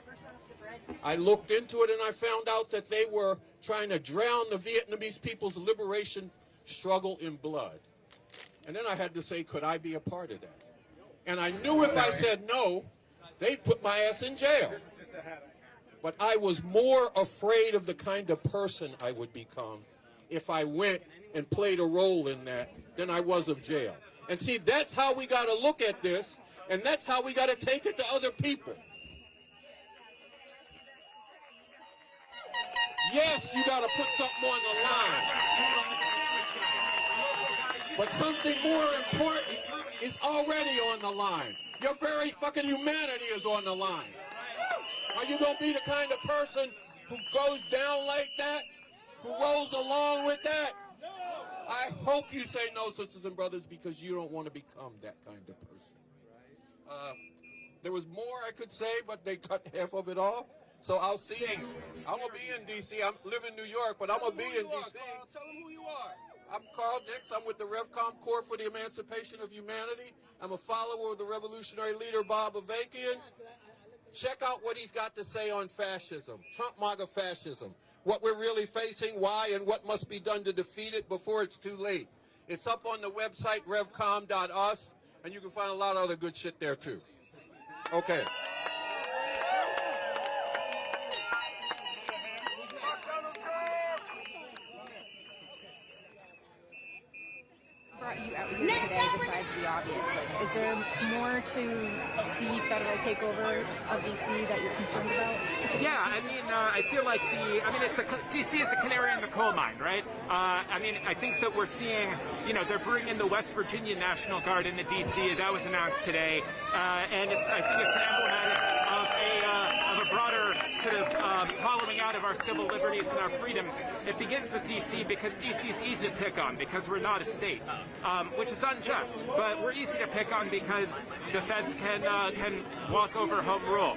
I looked into it and I found out that they were trying to drown the Vietnamese people's liberation struggle in blood. And then I had to say, could I be a part of that? And I knew if I said no, they'd put my ass in jail. But I was more afraid of the kind of person I would become if I went and played a role in that than I was of jail. And see, that's how we got to look at this, and that's how we got to take it to other people. Yes, you got to put something on the line. But something more important is already on the line. Your very fucking humanity is on the line. Are you going to be the kind of person who goes down like that? Who rolls along with that? I hope you say no, sisters and brothers, because you don't want to become that kind of person. There was more I could say, but they cut half of it off. So I'll see you. I'm going to be in D.C. I live in New York, but I'm going to be in D.C. Tell them who you are. I'm Carl Dix. I'm with the RevCom Corps for the Emancipation of Humanity. I'm a follower of the revolutionary leader Bob Avakian. Check out what he's got to say on fascism, Trump MAGA fascism, what we're really facing, why, and what must be done to defeat it before it's too late. It's up on the website, revcom.us, and you can find a lot of other good shit there, too. Okay. Brought you out here today besides the obvious? Like, is there more to the federal takeover of DC that you're concerned about? Yeah, I mean, I feel like DC is a canary in the coal mine, right? I mean, I think that we're seeing, they're bringing the West Virginia National Guard into DC. That was announced today, and I think it's emblematic of a broader sort of hollowing out of our civil liberties and our freedoms. It begins with DC because DC is easy to pick on because we're not a state. Which is unjust, but we're easy to pick on because the feds can walk over home rule.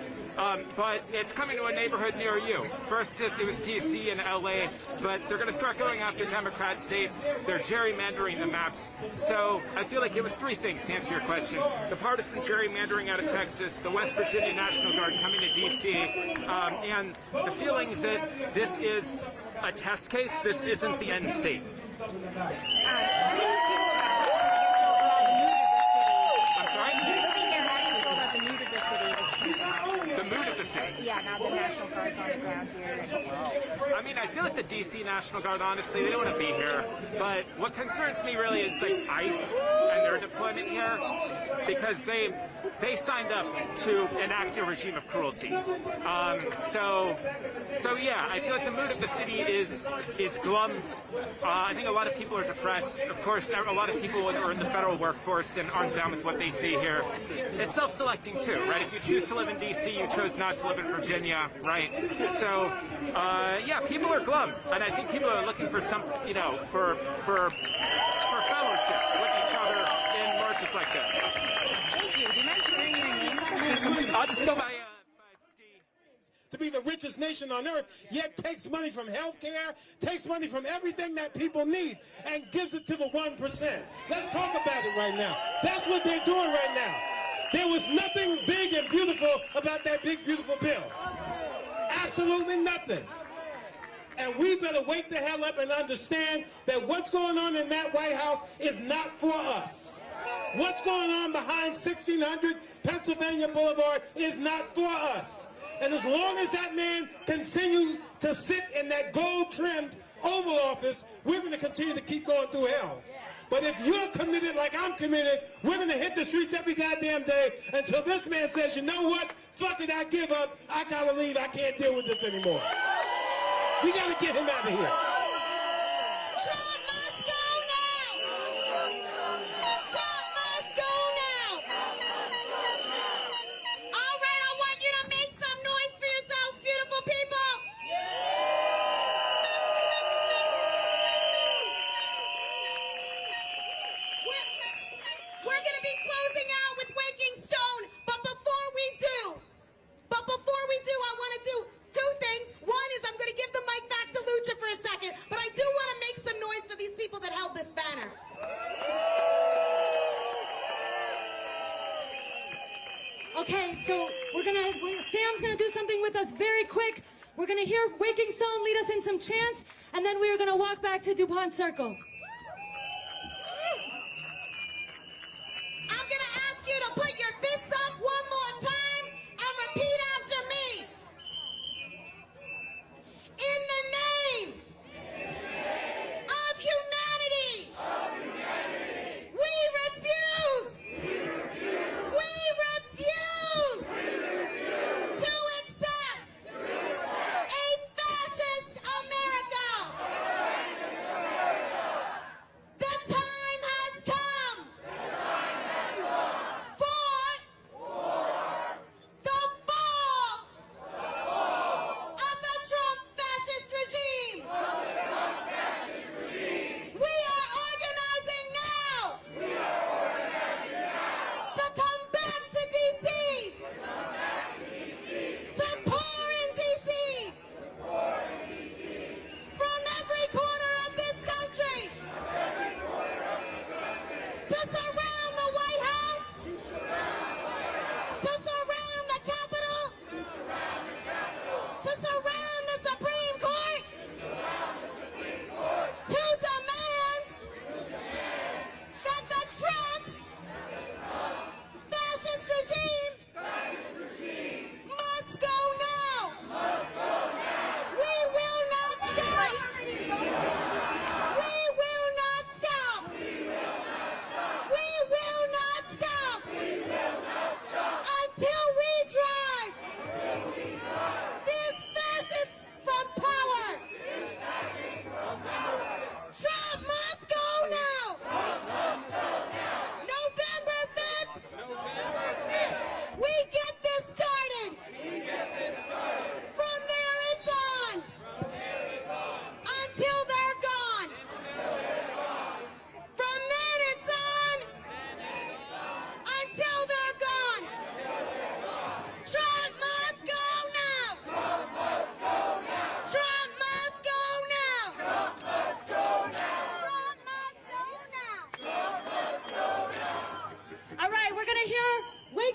But it's coming to a neighborhood near you. First it was DC and LA, but they're going to start going after Democrat states. They're gerrymandering the maps. So I feel like it was three things to answer your question. The partisan gerrymandering out of Texas, the West Virginia National Guard coming to DC, and the feeling that this is a test case, this isn't the end state. The mood of the city. Yeah, now the National Guard's on the ground here. I mean, I feel like the DC National Guard, honestly, they don't want to be here. But what concerns me really is like ICE and their deployment here, because they signed up to enact a regime of cruelty. So yeah, I feel like the mood of the city is glum. I think a lot of people are depressed. Of course, a lot of people are in the federal workforce and aren't down with what they see here. It's self-selecting too, right? If you choose to live in DC, you chose not to live in Virginia, right? So, yeah, people are glum, and I think people are looking for some, for fellowship with each other in marches like this. Thank you. Do you mind sharing your name? I'll just go by. To be the richest nation on earth, yet takes money from healthcare, takes money from everything that people need, and gives it to the 1%. Let's talk about it right now. That's what they're doing right now. There was nothing big and beautiful about that big, beautiful bill. Absolutely nothing. And we better wake the hell up and understand that what's going on in that White House is not for us. What's going on behind 1600 Pennsylvania Boulevard is not for us. And as long as that man continues to sit in that gold-trimmed Oval Office, we're going to continue to keep going through hell. But if you're committed like I'm committed, we're going to hit the streets every goddamn day until this man says, you know what, fuck it, I give up, I got to leave, I can't deal with this anymore. We got to get him out of here. Trump must go now! Trump must go now! All right, I want you to make some noise for yourselves, beautiful people! We're going to be closing out with Waking Stone, but before we do, I want to do two things. One is I'm going to give the mic back to Lucha for a second, but I do want to make some noise for these people that held this banner. Okay, so Sam's gonna do something with us very quick. We're gonna hear Waking Stone lead us in some chants, and then we are gonna walk back to DuPont Circle. I'm going to ask you to put your fists up one more time and repeat after me. In the name of humanity, we refuse to accept a fascist America.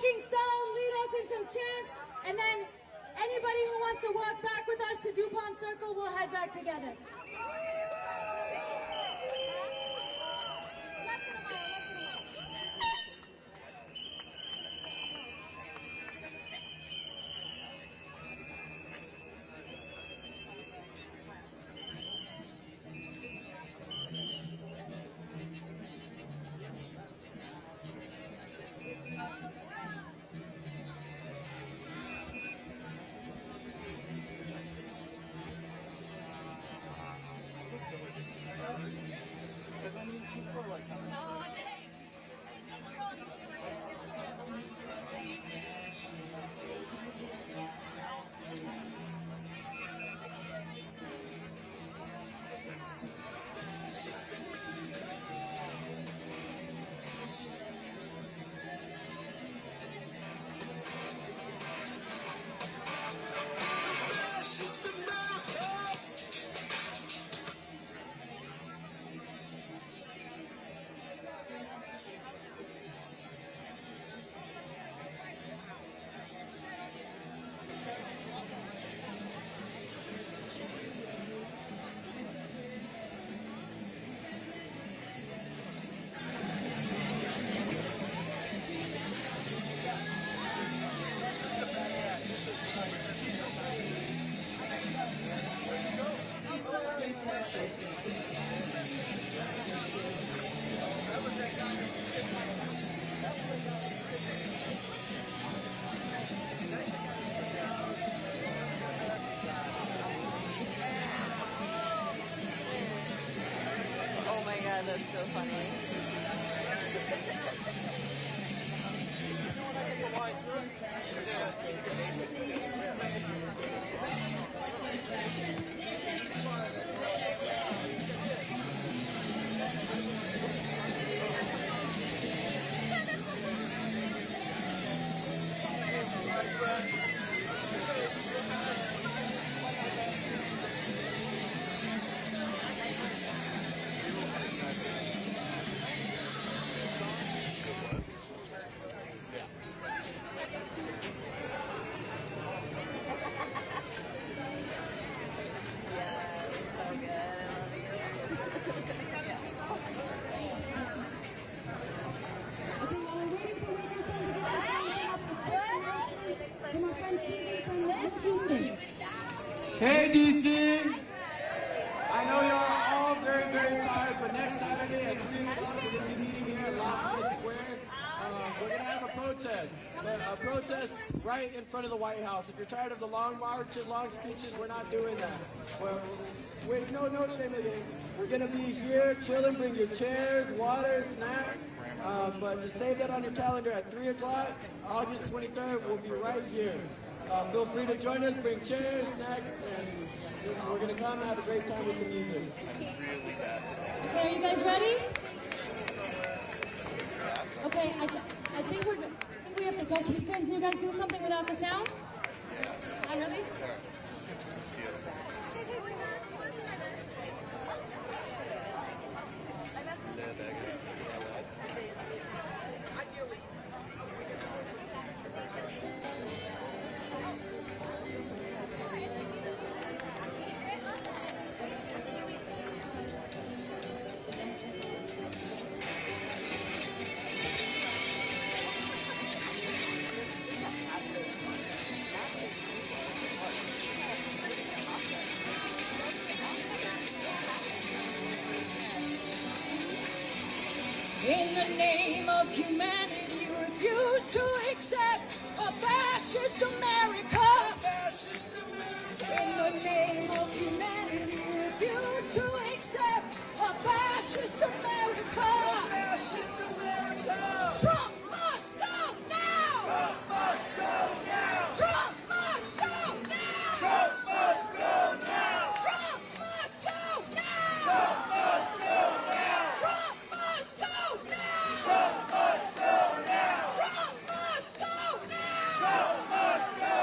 Breaking Stone lead us in some chants, and then anybody who wants to walk back with us to DuPont Circle, we'll head back together. Oh my god, that's so funny. Hey DC! I know you're all very, very tired, but next Saturday at 3 o'clock we're going to be meeting here at Lafayette Square. We're going to have a protest, but a protest right in front of the White House. If you're tired of the long marches, long speeches, we're not doing that. No shame in the game. We're going to be here chilling, bring your chairs, water, snacks, but just save that on your calendar at 3 o'clock, August 23rd, we'll be right here. Feel free to join us, bring chairs, snacks, and we're going to come and have a great time with some music. Okay, are you guys ready? Okay, I think we have to go. Can you guys do something without the sound? Not really? In the name of humanity, refuse to accept a fascist America. In the name of humanity, refuse to accept a fascist America. Trump must go now. Trump must go now. Trump must go now. Trump must go now. Trump must go now. Trump must go now. Trump must go now. Trump must go now. Trump must go now. Trump must go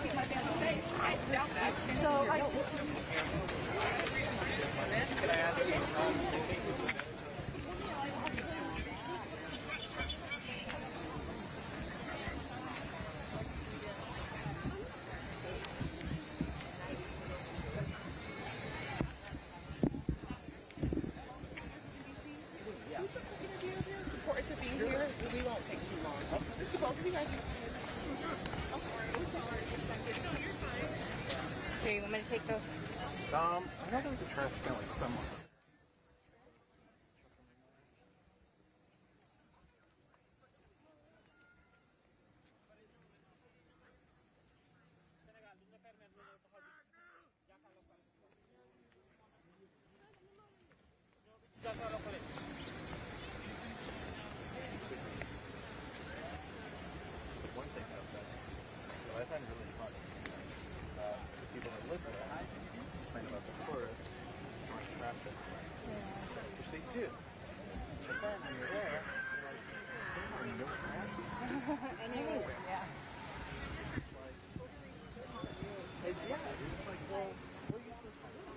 I know there's a trash can like somewhere. One thing that I find really funny, the people that live there complain about the tourists aren't traffic, which they do. But then when you're there, you're like, there are no traffic. Anyway, yeah. It's like, well, what are you supposed to do?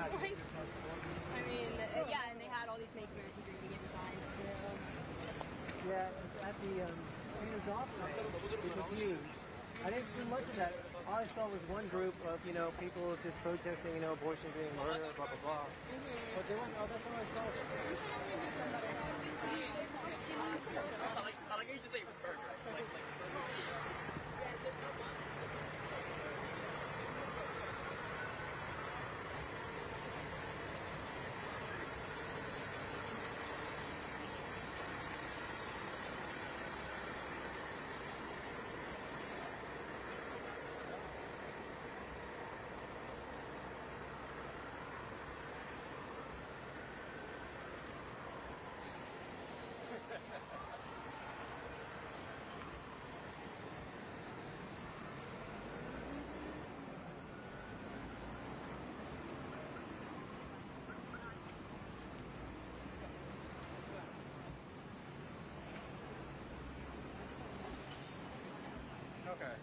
I mean, yeah, and they had all these make America Great Again signs too. Yeah, at the painter's office, it was huge. I didn't see much of that. All I saw was one group of, people just protesting, abortion being murder, blah, blah, blah. But they weren't, that's all I saw. I like you just say burgers. Okay.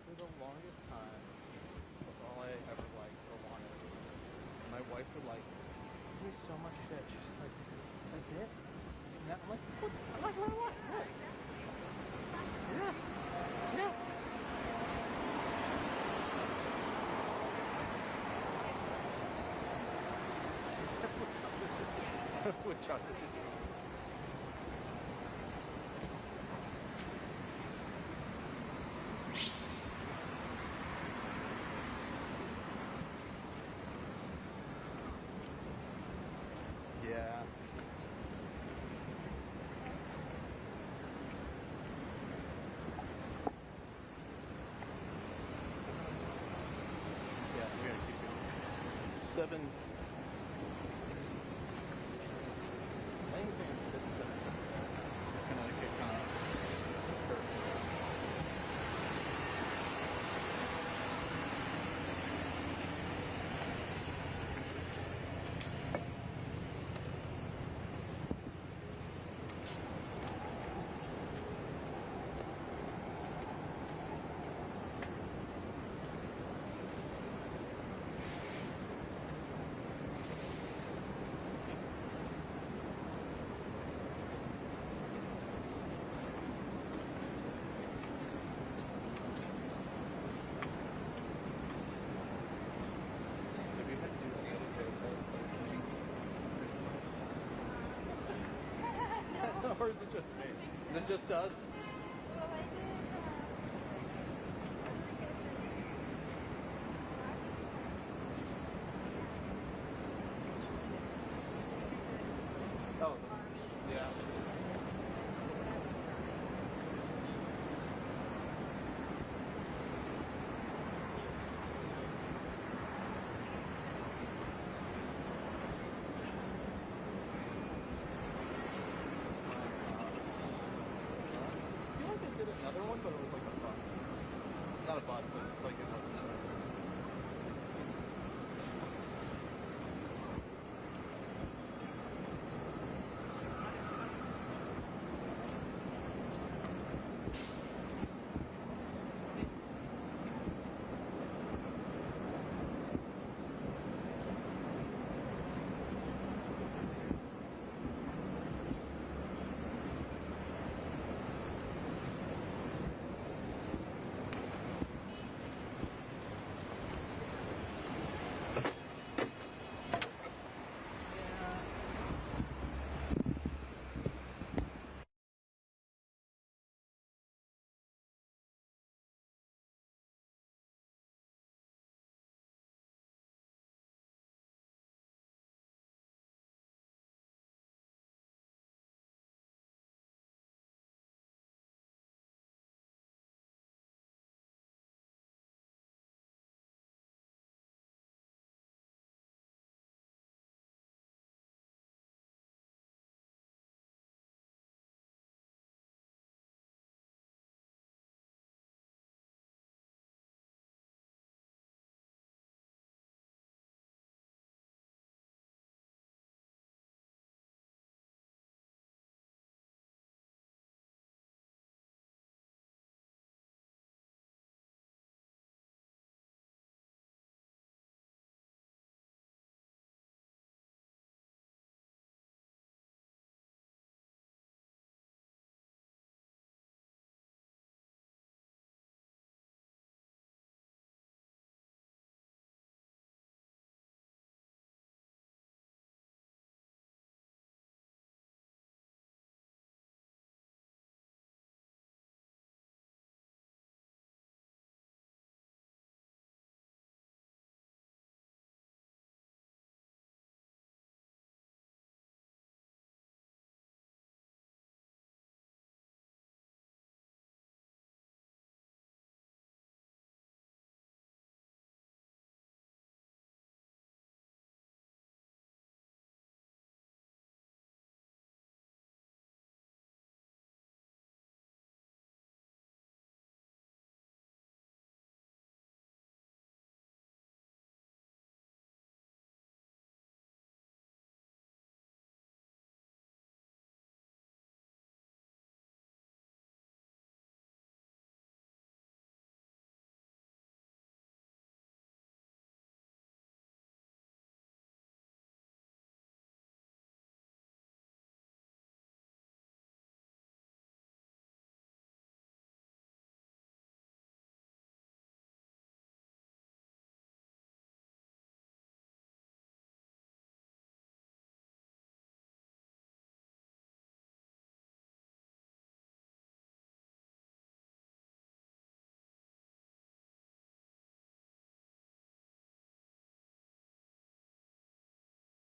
For the longest time, that's all I ever liked or wanted. And my wife would like, there's so much shit. She's just like, that's it? And I'm like, what? I'm like, what do I want? What? Yeah. Yeah. With chocolate. Yeah. Yeah, we gotta keep it. 7. Connecticut kind of or is it just me? Is it just us?